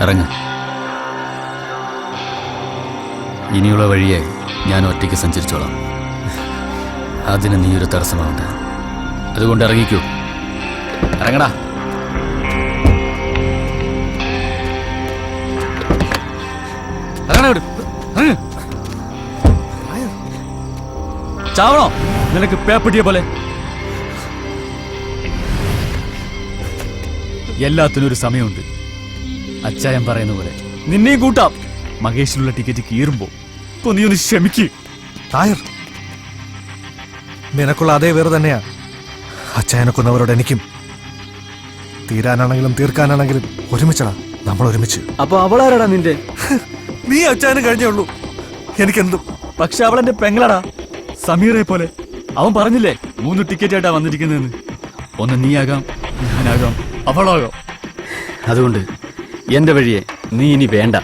ഇറങ്ങ. ഇനിയുള്ള വഴിയെ ഞാൻ ഒറ്റയ്ക്ക് സഞ്ചരിച്ചോളാം. അതിന് നീയൊരു തടസ്സമാവണ്ട. അതുകൊണ്ട് ഇറങ്ങിക്കൂ. ഇറങ്ങടാ. ചാവണോ നിനക്ക് പേപ്പിട്ടിയ പോലെ? എല്ലാത്തിനും ഒരു സമയമുണ്ട്. അച്ചായൻ പറയുന്ന പോലെ നിന്നെയും കൂട്ടാം. മഹേഷിനുള്ള ടിക്കറ്റ് കീറുമ്പോ ഇപ്പൊ നീ ഒന്ന് ക്ഷമിക്ക്. തായർ, നിനക്കുള്ള അതേ വേറെ തന്നെയാ അച്ചായനെ കൊന്നവരോട് എനിക്കും. തീരാനാണെങ്കിലും തീർക്കാനാണെങ്കിലും ഒരുമിച്ചടാ, നമ്മൾ ഒരുമിച്ച്. അപ്പൊ അവളാരാടാ നിന്റെ? നീ അച്ചായന് കഴിഞ്ഞേ ഉള്ളൂ, എനിക്കെന്തും. പക്ഷെ അവൾ എന്റെ പെങ്ങളാടാ, സമീറെ പോലെ. അവൻ പറഞ്ഞില്ലേ 3 ടിക്കറ്റ് ആയിട്ടാ വന്നിരിക്കുന്നതെന്ന്. ഒന്ന് നീയാകാം, ഞാനാകാം, അവളാകാം. അതുകൊണ്ട് എന്റെ വഴിയെ നീ ഇനി വേണ്ട.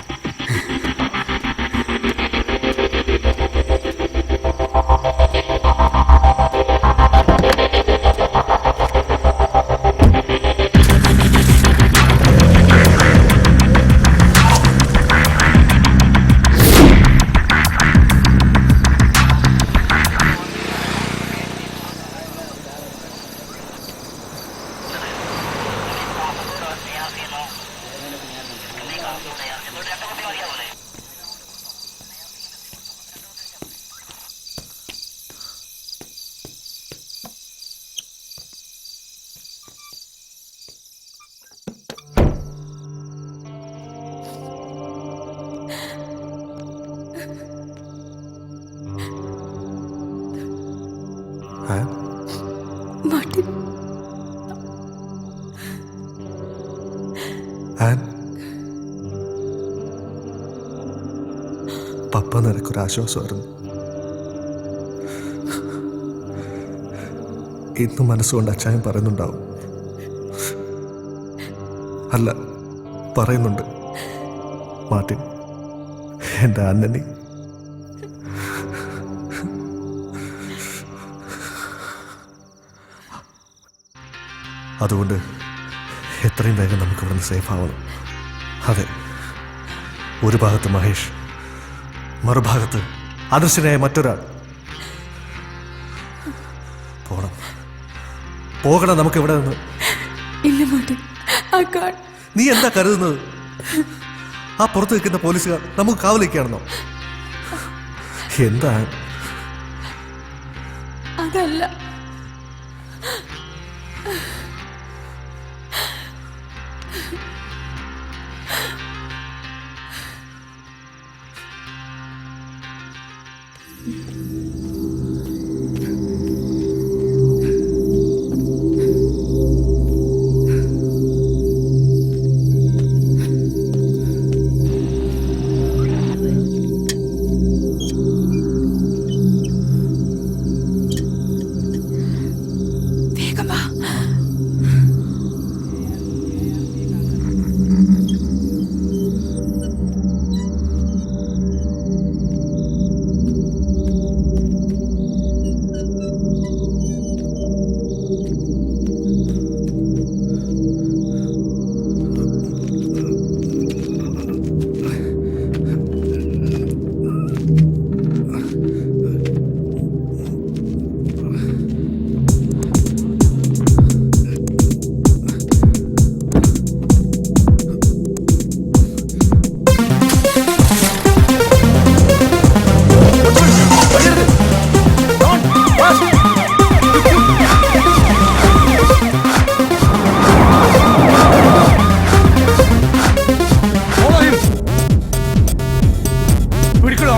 പപ്പ നിനക്കൊരാശ്വാസമായിരുന്നു. ഇന്നും മനസ്സുകൊണ്ട് അച്ചായൻ പറയുന്നുണ്ടാവും. അല്ല, പറയുന്നുണ്ട്. മാർട്ടിൻ, എൻ്റെ അന്നനി. അതുകൊണ്ട് എത്രയും വേഗം നമുക്ക് ഇവിടുന്ന് സേഫ് ആവണം. അതെ, ഒരു ഭാഗത്ത് മഹേഷ്, മറുഭാഗത്ത് അദൃശ്യനായ മറ്റൊരാൾ. പോകണം നമുക്ക് ഇവിടെ നിന്ന്. നീ എന്താ കരുതുന്നത്? ആ പുറത്ത് നിൽക്കുന്ന പോലീസുകാർ നമുക്ക് കാവലിക്കാണെന്നോ? എന്താ? അതല്ല,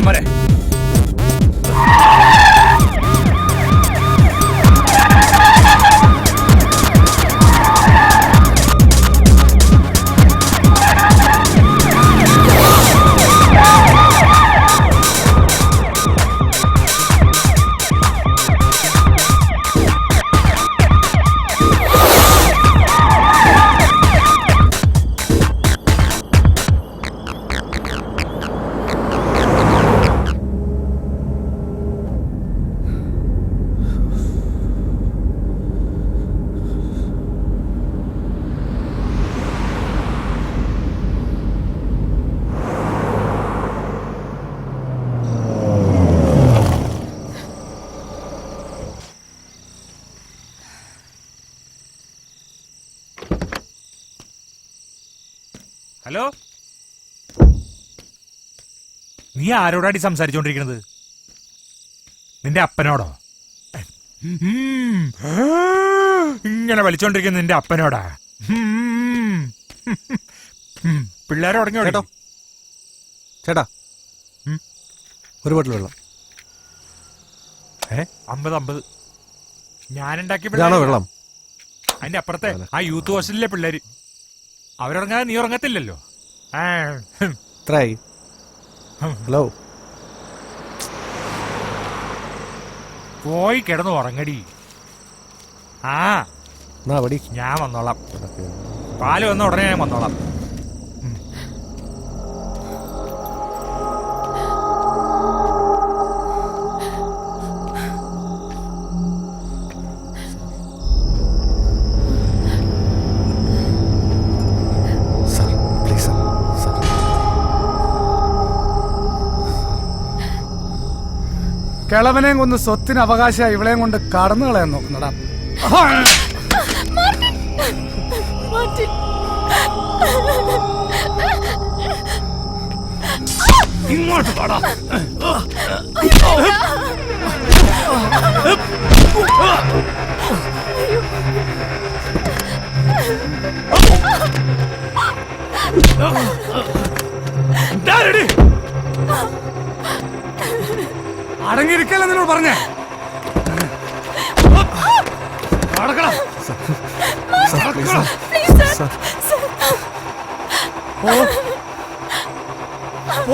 അമ്മരെ. ഹലോ, നീ ആരോടാടി സംസാരിച്ചോണ്ടിരിക്കുന്നത്? നിന്റെ അപ്പനോടോ? ഇങ്ങനെ വലിച്ചോണ്ടിരിക്കുന്ന നിന്റെ അപ്പനോടാ? പിള്ളേരെ ഉടങ്ങിയോ? ചേട്ടോ, ചേട്ടാ, ഒരു ബോട്ടിൽ വെള്ളം. 50 ഞാനുണ്ടാക്കിയ ഇതാണോ വെള്ളം? അതിന്റെ അപ്പുറത്തെ ആ യൂത്ത് ഹോസ്റ്റലിലെ പിള്ളേര്. അവരുറങ്ങാതെ നീ ഉറങ്ങത്തില്ലല്ലോ. ഹലോ, പോയി കിടന്നു ഉറങ്ങടി. ഞാൻ വന്നോളാം. പാല് വന്ന ഉടനെ ഞാൻ വന്നോളാം. കിളവനെയും കൊന്ന് സ്വത്തിന് അവകാശമായി ഇവളെയും കൊണ്ട് കടന്നു കളയാൻ നോക്കുന്നടാ. ഇങ്ങോട്ട് പാടാ. അടങ്ങിയിരിക്കല്ല നിന്നോട് പറഞ്ഞേ.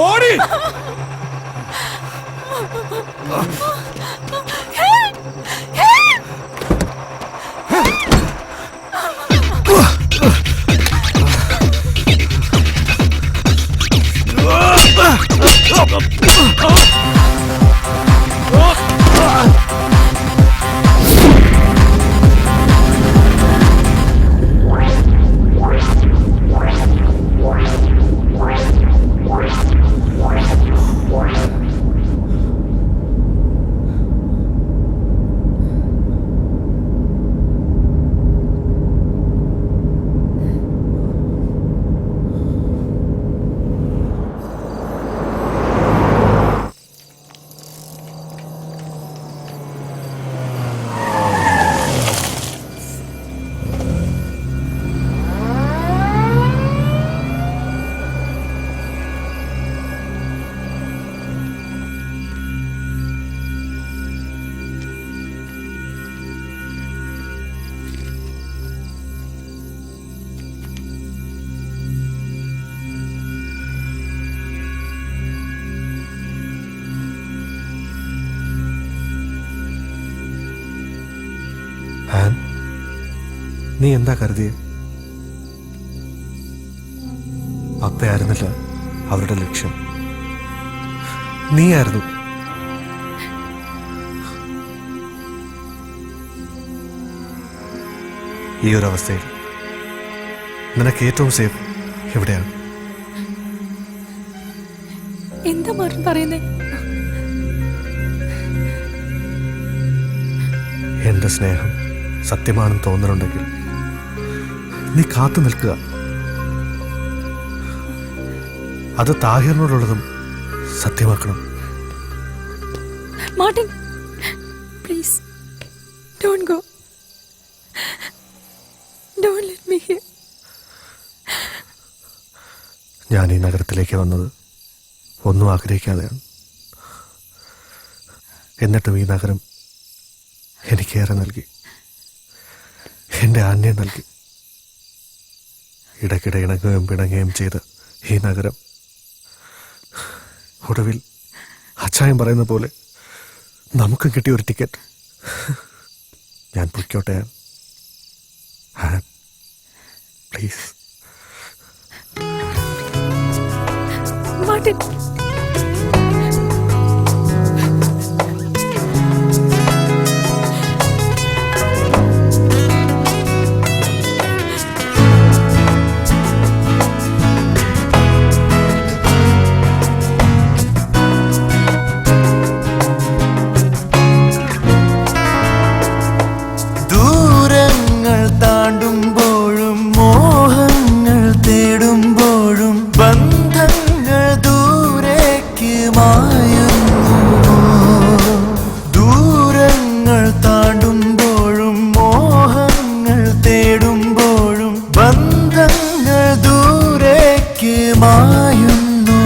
ഓടി. നീ എന്താ കരുതിയേ? അപ്പയായിരുന്നില്ല അവരുടെ ലക്ഷ്യം, നീയായിരുന്നു. ഈ ഒരു അവസ്ഥയിൽ നിനക്ക് ഏറ്റവും സേഫ് എവിടെയാണ്? എന്താ മാർട്ടിൻ പറയുന്നേ? എന്റെ സ്നേഹം സത്യമാണെന്ന് തോന്നലുണ്ടെങ്കിൽ നീ കാത്തു നിൽക്കുക. അത് താഹിറിനോടുള്ളതും സത്യമാക്കണം. Martin, please don't go. Don't let me here. ഞാൻ ഈ നഗരത്തിലേക്ക് വന്നത് ഒന്നും ആഗ്രഹിക്കാതെയാണ്. എന്നിട്ടും ഈ നഗരം എനിക്കേറെ നൽകി. എൻ്റെ ആന്യം നൽകി. ഇടയ്ക്കിടെ ഇണങ്ങുകയും പിണങ്ങുകയും ചെയ്ത് ഈ നഗരം ഒടുവിൽ അച്ചായം പറയുന്ന പോലെ നമുക്കും കിട്ടിയ ഒരു ടിക്കറ്റ്. ഞാൻ പൊയ്ക്കോട്ടെ പ്ലീസ്. ദൂരങ്ങൾ താണ്ടുമ്പോഴും മോഹങ്ങൾ തേടുമ്പോഴും ബന്ധങ്ങൾ ദൂരേക്ക് മായുന്നു. ദൂരങ്ങൾ താണ്ടുമ്പോഴും മോഹങ്ങൾ തേടുമ്പോഴും ബന്ധങ്ങൾ ദൂരേക്ക് മായുന്നു.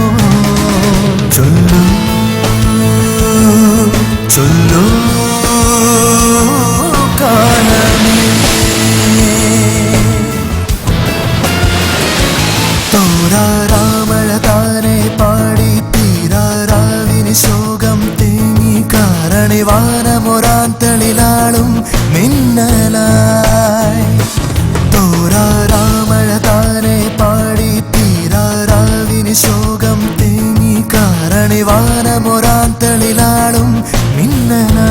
ചൊല്ലൂ ചൊല്ലൂ കാലമേ, തോരാമഴ താനെ പാടി തീരാറാവിന് ശോകം തേങ്ങി കാരണിവാനമൊരാന്തളിലാളും മിന്നലായി. തോരാമഴ താനെ പാടി തീരാറാവിന് ശോകം തേങ്ങി കാരണിവാനമൊരാന്തളിലാളും മിന്നലായി.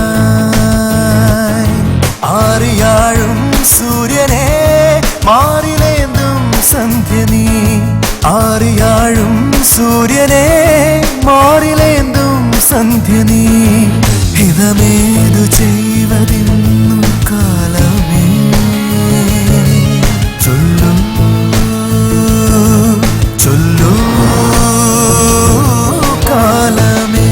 ആറിയാഴും സൂര്യനെ മാറിലേന്തും സന്ധ്യ നീ. ആറിയാഴും സൂര്യനെ മാറിലേന്തും സന്ധ്യ നീ. ഹിതമേതു ചെയ്വതിന്നു കാലമേ. ചൊല്ലൂ ചൊല്ലൂ കാലമേ.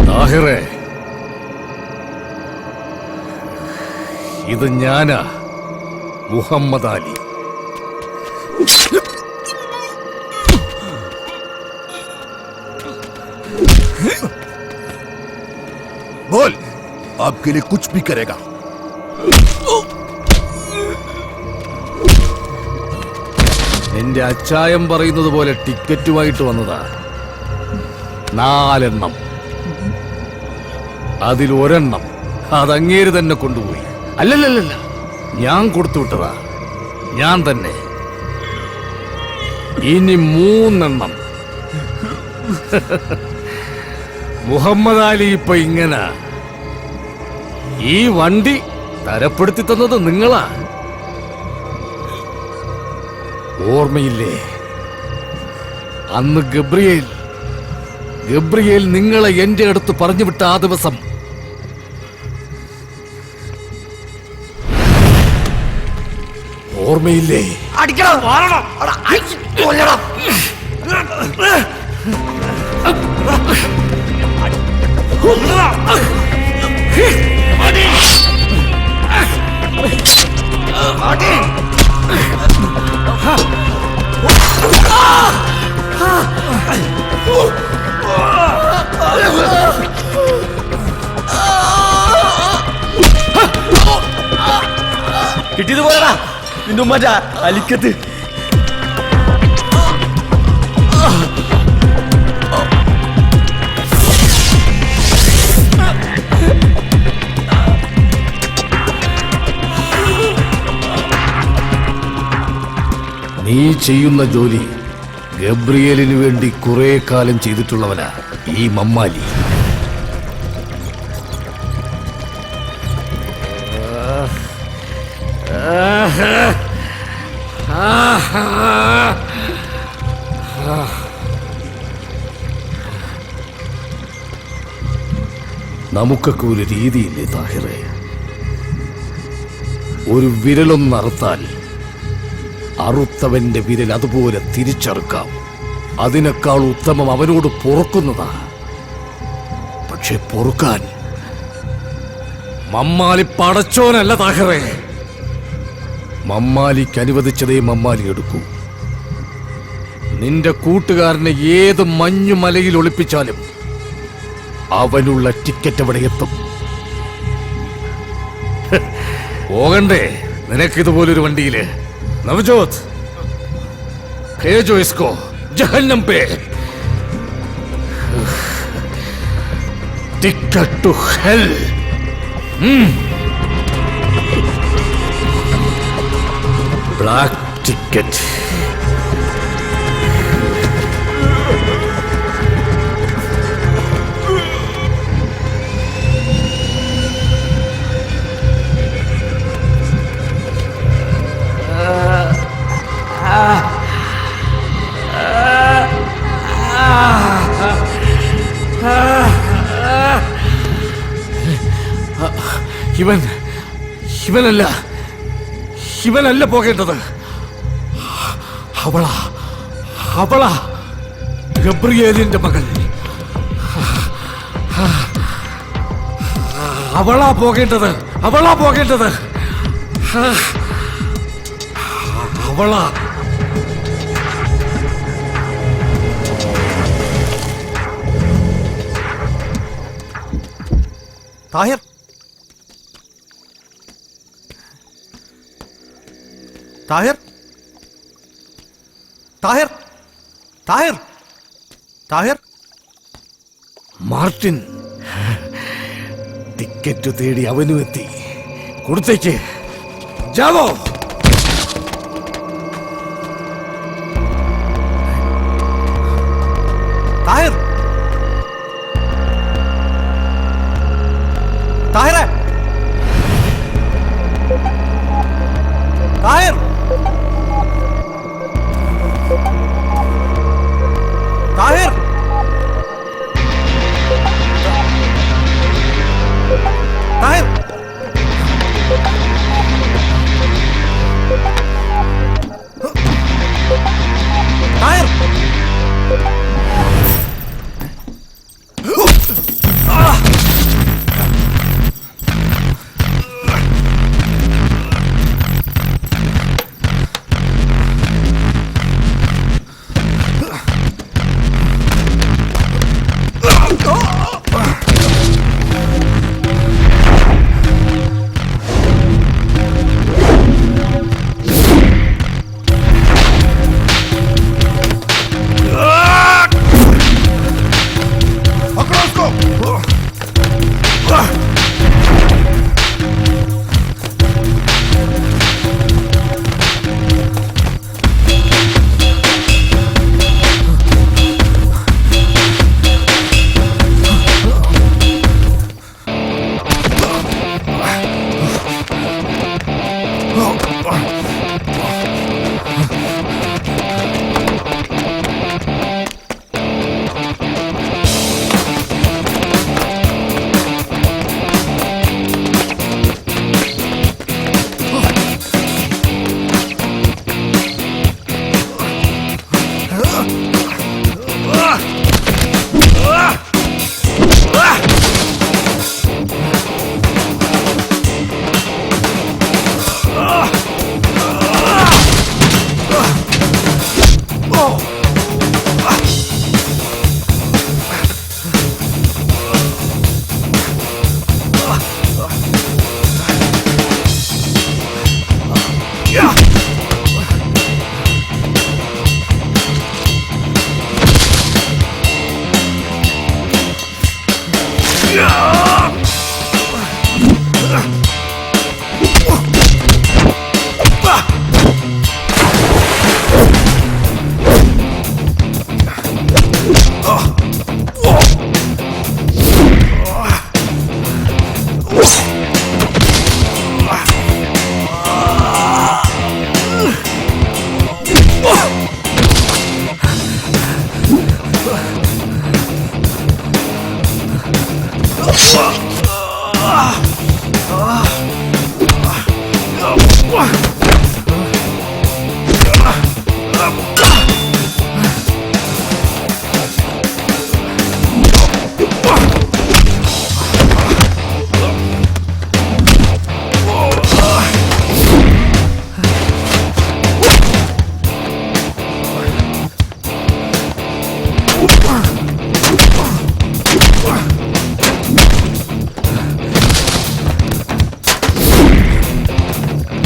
താഹിറേ, ഇത് ഞാനാ, മുഹമ്മദ് അലി. बोल, आपके लिए कुछ भी करेगा. എന്റെ അച്ചായം പറയുന്നത് പോലെ ടിക്കറ്റുമായിട്ട് വന്നതാ. 4 എണ്ണം. അതിൽ 1 എണ്ണം അതങ്ങേര് തന്നെ കൊണ്ടുപോയി. അല്ലല്ലല്ല, ഞാൻ കൊടുത്തു വിട്ടതാ, ഞാൻ തന്നെ. ഇനി 3 എണ്ണം. മുഹമ്മദ് അലി ഇപ്പൊ ഇങ്ങനെ. ഈ വണ്ടി തരപ്പെടുത്തി തന്നത് നിങ്ങളാ. ഓർമ്മയില്ലേ അന്ന് ഗബ്രിയേൽ നിങ്ങളെ എന്റെ അടുത്ത് പറഞ്ഞു വിട്ട ആ ദിവസം? ഓർമ്മയില്ലേ? കിട്ടിയത് പോലെടാ നിന്റെ ഉമ്മ അലിക്കത്ത്. നീ ചെയ്യുന്ന ജോലി ഗബ്രിയേലിന് വേണ്ടി കുറെ കാലം ചെയ്തിട്ടുള്ളവനാ ഈ മമ്മാലി. നമുക്കൊക്കെ ഒരു രീതിയില്ലേ താഹിറേ? ഒരു വിരലൊന്നറുത്താൽ അറുത്തവന്റെ വിരൽ അതുപോലെ തിരിച്ചറുക്കാം. അതിനേക്കാൾ ഉത്തമം അവനോട് പൊറുക്കുന്നതാ. പക്ഷെ പൊറുക്കാൻ മമ്മാലി പടച്ചോനല്ല താഹിറേ. മമ്മാലിക്ക് അനുവദിച്ചതേ മമ്മാലി എടുക്കൂ. നിന്റെ കൂട്ടുകാരനെ ഏത് മഞ്ഞുമലയിൽ ഒളിപ്പിച്ചാലും അവനുള്ള ടിക്കറ്റ് അവിടെ എത്തും. പോകണ്ടേ നിനക്കിതുപോലൊരു വണ്ടിയില്? നവജോത്, भेजो इसको जहन्नम पे. Ticket to hell. Black ticket. ഇവനല്ല പോകേണ്ടത്. അവളാ ഗബ്രിയേലിന്റെ മകൾ. അവളാ പോകേണ്ടത്. അവളാ. താഹിർ, താഹിർ, താഹിർ, താഹിർ, താഹിർ. മാർട്ടിൻ ടിക്കറ്റ് തേടി അവനും എത്തി. കൊടുത്തേക്ക്. ജാവോ. താഹിർ, താഹിറേ, താഹിർ, താഹിർ, താഹിർ. താഹിർ.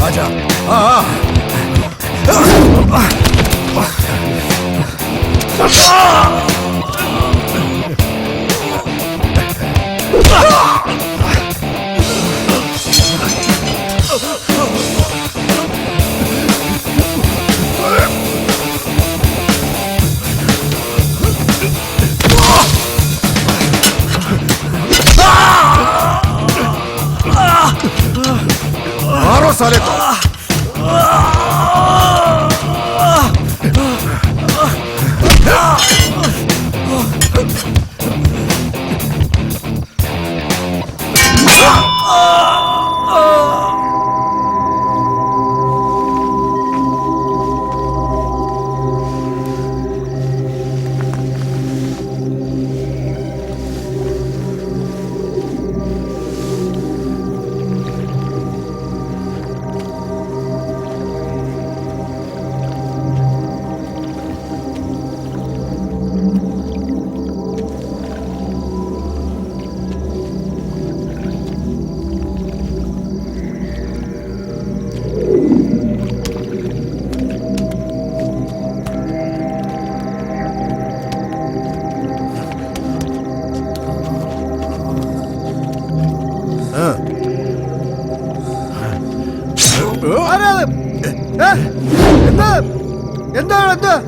आजा मारो साले को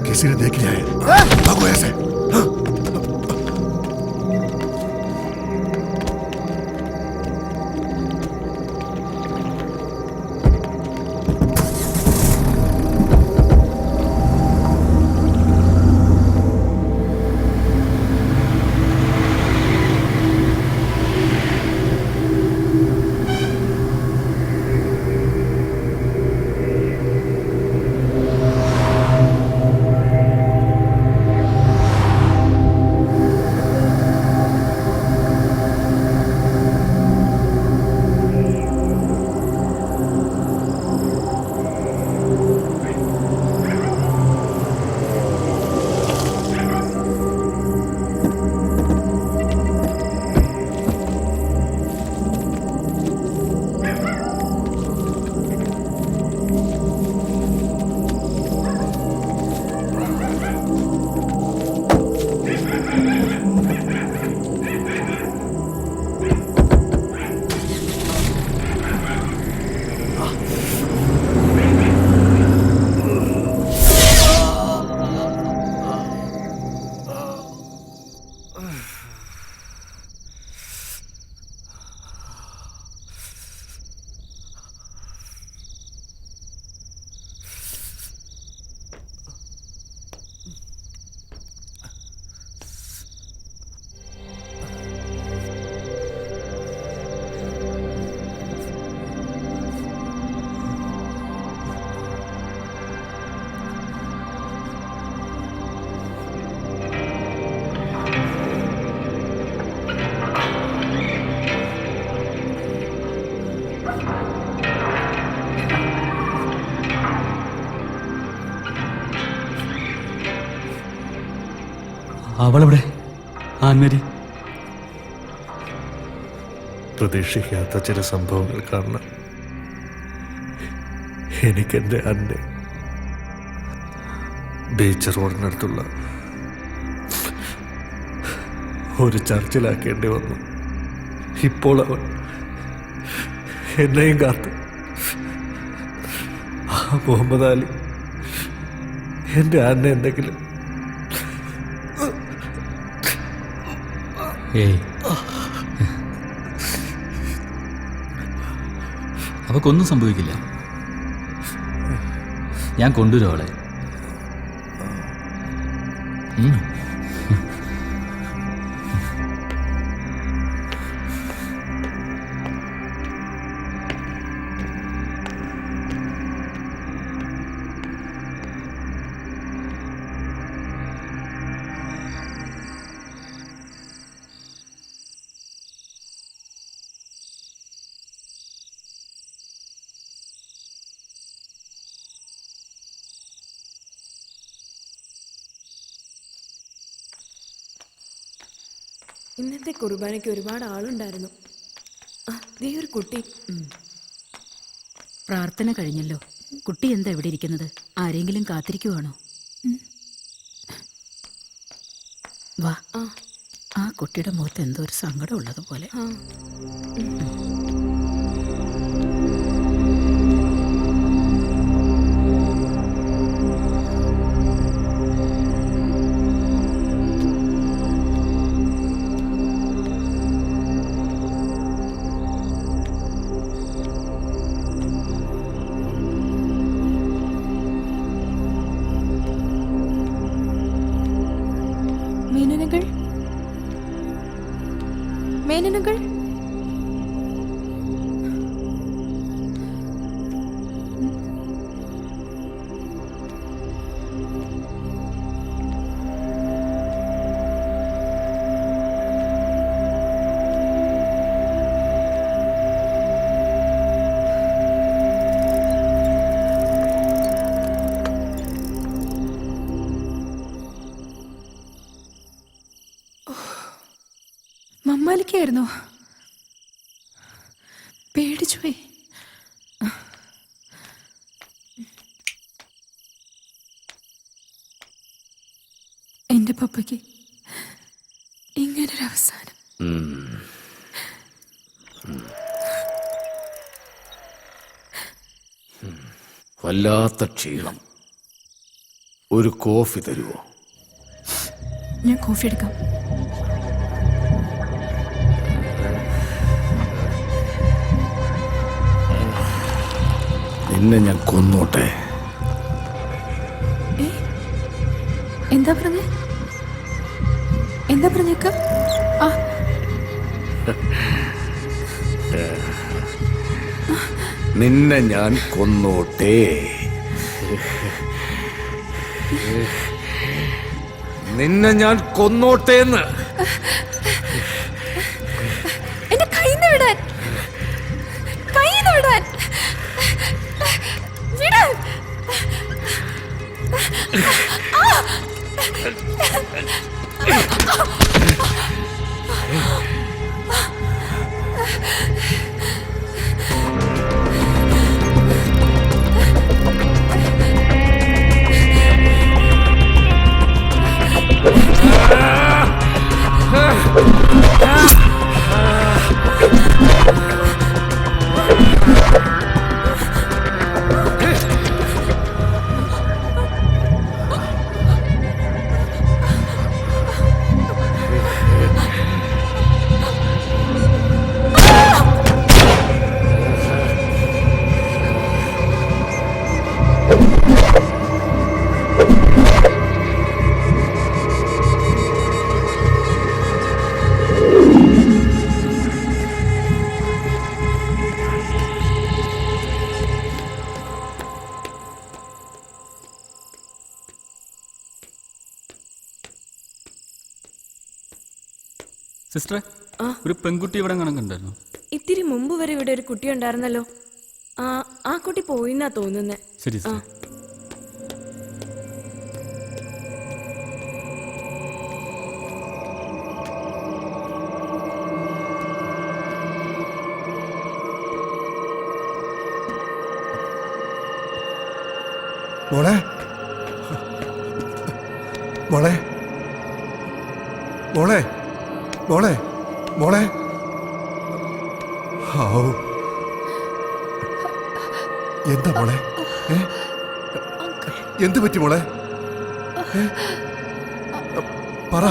किसी ने देख लिया है भागो ऐसे അവളെവിടെ ആൻമേരി? പ്രതീക്ഷിക്കാത്ത ചില സംഭവങ്ങൾ കാരണം എനിക്കെൻ്റെ അന്നെ ബീച്ച് റോഡിനടുത്തുള്ള ഒരു ചർച്ചിലാക്കേണ്ടി വന്നു. ഇപ്പോൾ അവൻ എന്നെയും കാത്ത് മുഹമ്മദ് അലി എൻ്റെ അന്നെ എന്തെങ്കിലും അവക്കൊന്നും സംഭവിക്കില്ല. ഞാൻ കൊണ്ടുവരും അവളെ. ഇന്നത്തെ കുർബാനയ്ക്ക് ഒരുപാട് ആളുണ്ടായിരുന്നു. ദേ ഒരു കുട്ടി. പ്രാർത്ഥന കഴിഞ്ഞല്ലോ. കുട്ടി എന്താ ഇവിടെ ഇരിക്കുന്നത്? ആരെങ്കിലും കാത്തിരിക്കുവാണോ? വാ. ആ കുട്ടിയുടെ മുഖത്ത് എന്തോ ഒരു സങ്കടം ഉള്ളതുപോലെ. മേനനകൾ, മേനനകൾ, മമ്മാലിക്കായിരുന്നോ? പേടിച്ചുപോയി. എന്റെ പപ്പയ്ക്ക് ഇങ്ങനൊരു അവസാനം. വല്ലാത്ത ക്ഷീണം. ഒരു കോഫി തരുമോ? ഞാൻ കോഫി എടുക്കാം. നിന്നെ ഞാൻ കൊന്നോട്ടെ. എന്താ പറഞ്ഞേ? എന്താ പറഞ്ഞേക്ക? നിന്നെ ഞാൻ കൊന്നോട്ടെ. നിന്നെ ഞാൻ കൊന്നോട്ടേന്ന്. എന്റെ കയ്യിന്ന് വിടാൻ, കയ്യിന്ന് വിടാൻ. വിടാൻ. സിസ്റ്ററെ, ഒരു പെൺകുട്ടി ഇവിടെ കണക്കുണ്ടായിരുന്നു. ഇത്തിരി മുമ്പ് വരെ ഇവിടെ ഒരു കുട്ടി ഉണ്ടായിരുന്നല്ലോ. ആ കുട്ടി പോയിന്നാ തോന്നുന്നേ. ശരി. മോളെ, മോളെ, മോളെ, മോളെ, മോളെ. എന്താ മോളെ? എന്ത് പറ്റി മോളെ? പറ.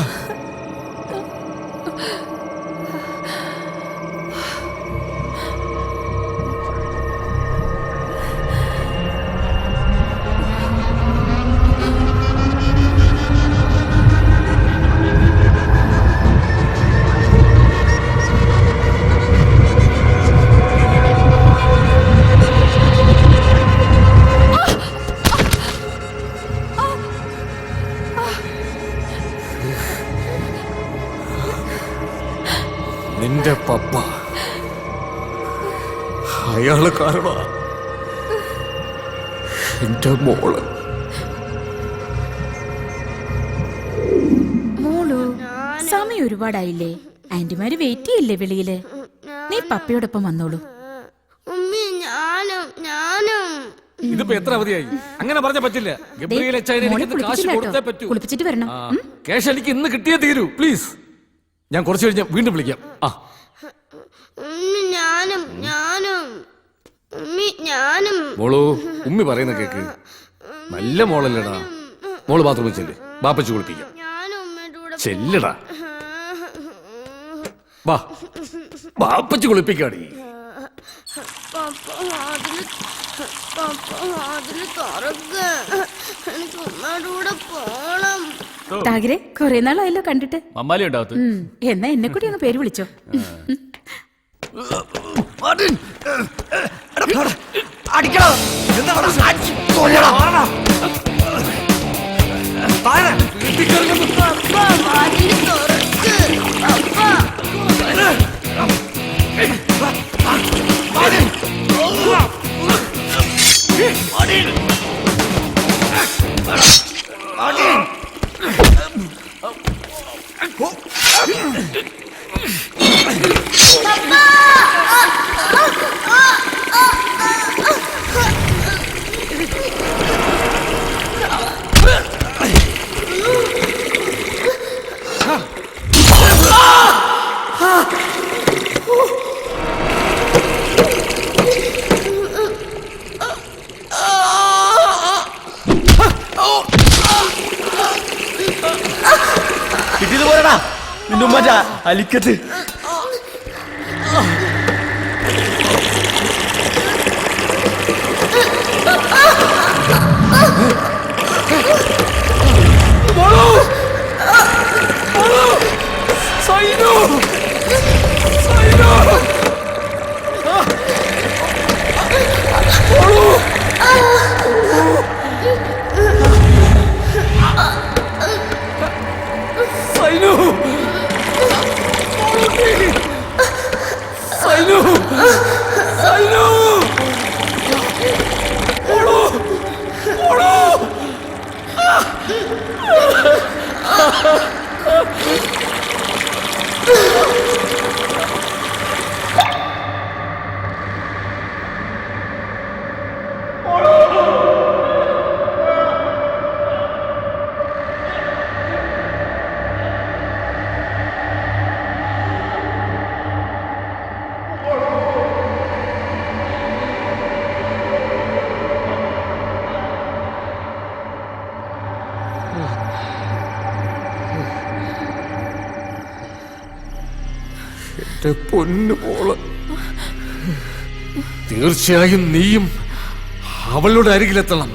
നിന്റെ പപ്പ, അയാള് കാരണ എന്റെ മോള്. മോളു, സമയം ഒരുപാടായില്ലേ? ആന്റിമാര് വെയിറ്റ് ചെയ്യില്ലേ വെളിയില്? നീ പപ്പയോടൊപ്പം വന്നോളൂ. ഞാനും ഇതിപ്പോ എത്ര അവധിയായി? അങ്ങനെ പറഞ്ഞ പറ്റില്ല. ഗബ്രിയേൽ അച്ചായനെ മോനെ എനിക്ക് കാശ് കുളിപ്പിച്ചില്ല കൊടുത്തേ കേട്ടോ. പറ്റൂ. കുളിപ്പിച്ചിട്ട് വരണം. ക്യാഷ് എനിക്ക് ഇന്ന് കിട്ടിയേ തീരൂ. പ്ലീസ്, ഞാൻ കുറച്ച് കഴിഞ്ഞ് വീണ്ടും വിളിക്കാം. മോളു, ഉമ്മി പറയുന്ന കേക്ക്. നല്ല മോളല്ലടാ. മോള് ബാത്റൂമിൽ ചെല്ല്, ബാപ്പച്ചു കുളിപ്പിക്കാം. ചെല്ലടാ, ബാപ്പച്ചു കുളിപ്പിക്കാടി. താഗിരെ, കുറെ നാളായല്ലോ കണ്ടിട്ട്. മമ്മാലി ഉണ്ടാവത്ത്. എന്നാ എന്നെ കൂടി അങ്ങ് പേര് വിളിച്ചോ. കിട്ടിയത് പോരടാ നിന്റെ ഉമ്മ അലിക്കത്ത്. എന്റെ പൊന്നു മോള്, തീർച്ചയായും നീയും അവളുടെ അരികിലെത്തണം.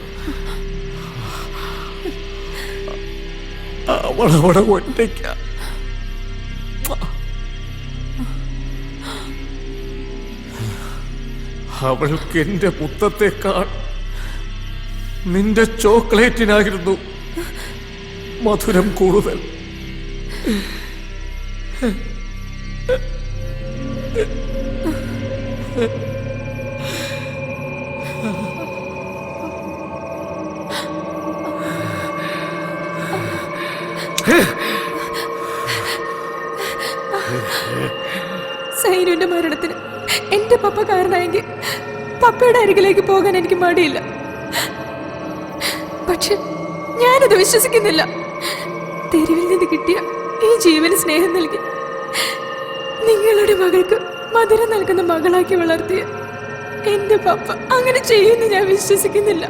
അവളവിടെ ഒറ്റയ്ക്ക. അവൾക്ക് എന്റെ മുത്തത്തേക്കാൾ നിന്റെ ചോക്ലേറ്റിനായിരുന്നു മധുരം കൂടുതൽ. സൈനുവിന്റെ മരണത്തിന് എന്റെ പപ്പ കാരണമായെങ്കിൽ പപ്പയുടെ അരികിലേക്ക് പോകാൻ എനിക്ക് മടിയില്ല. പക്ഷെ ഞാനത് വിശ്വസിക്കുന്നില്ല. തെരുവിൽ നിന്ന് കിട്ടിയ ഈ ജീവന് സ്നേഹം നൽകി നിങ്ങളുടെ മകൾക്ക് മധുരം നൽകുന്ന മകളാക്കി വളർത്തിയ എന്റെ പപ്പ അങ്ങനെ ചെയ്യുമെന്ന് ഞാൻ വിശ്വസിക്കുന്നില്ല.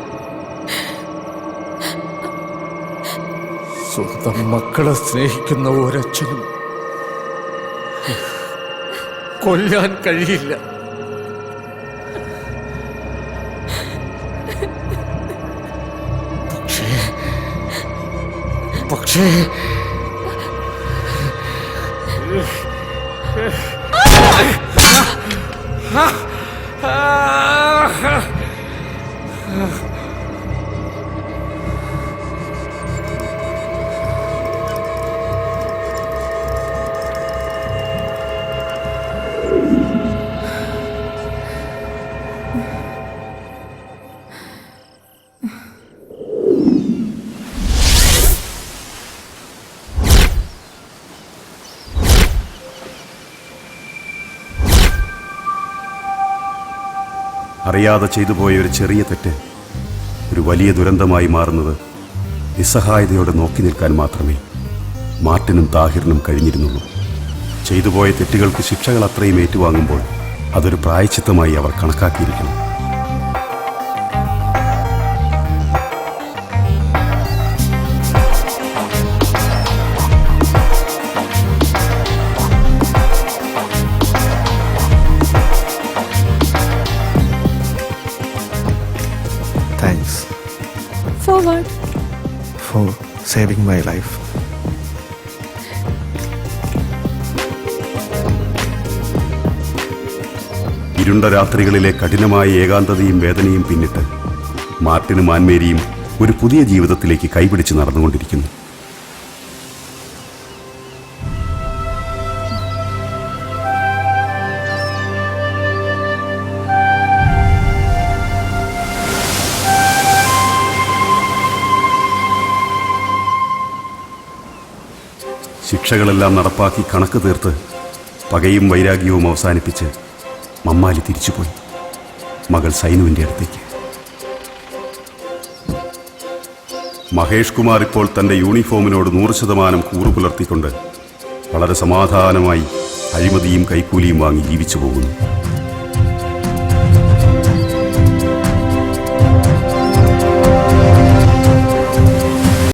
സ്വന്തം മക്കളെ സ്നേഹിക്കുന്ന ഒരച്ഛനും കൊല്ലാൻ കഴിയില്ല. പക്ഷേ അറിയാതെ ചെയ്തു പോയ ഒരു ചെറിയ തെറ്റ് ഒരു വലിയ ദുരന്തമായി മാറുന്നത് നിസ്സഹായതയോടെ നോക്കി നിൽക്കാൻ മാത്രമേ മാർട്ടിനും താഹിറിനും കഴിഞ്ഞിരുന്നുള്ളൂ. ചെയ്തുപോയ തെറ്റുകൾക്ക് ശിക്ഷകൾ അത്രയും ഏറ്റുവാങ്ങുമ്പോൾ അതൊരു പ്രായശ്ചിത്തമായി അവർ കണക്കാക്കിയിരിക്കണം. Thanks forward for saving my life. ഇരുണ്ട രാത്രികളിലെ കഠിനമായ ഏകാന്തതയും വേദനയും പിന്നിട്ട് മാർട്ടിനും ആൻമേരിയും ഒരു പുതിയ ജീവിതത്തിലേക്ക് കൈപിടിച്ച് നടന്നുകൊണ്ടിരിക്കുന്നു. ശിക്ഷകളെല്ലാം നടപ്പാക്കി കണക്ക് തീർത്ത് പകയും വൈരാഗ്യവും അവസാനിപ്പിച്ച് മമ്മാലി തിരിച്ചുപോയി മകൾ സൈനുവിൻ്റെ അടുത്തേക്ക്. മഹേഷ് കുമാർ ഇപ്പോൾ തൻ്റെ യൂണിഫോമിനോട് 100% കൂറു പുലർത്തിക്കൊണ്ട് വളരെ സമാധാനമായി അഴിമതിയും കൈക്കൂലിയും വാങ്ങി ജീവിച്ചു പോകുന്നു.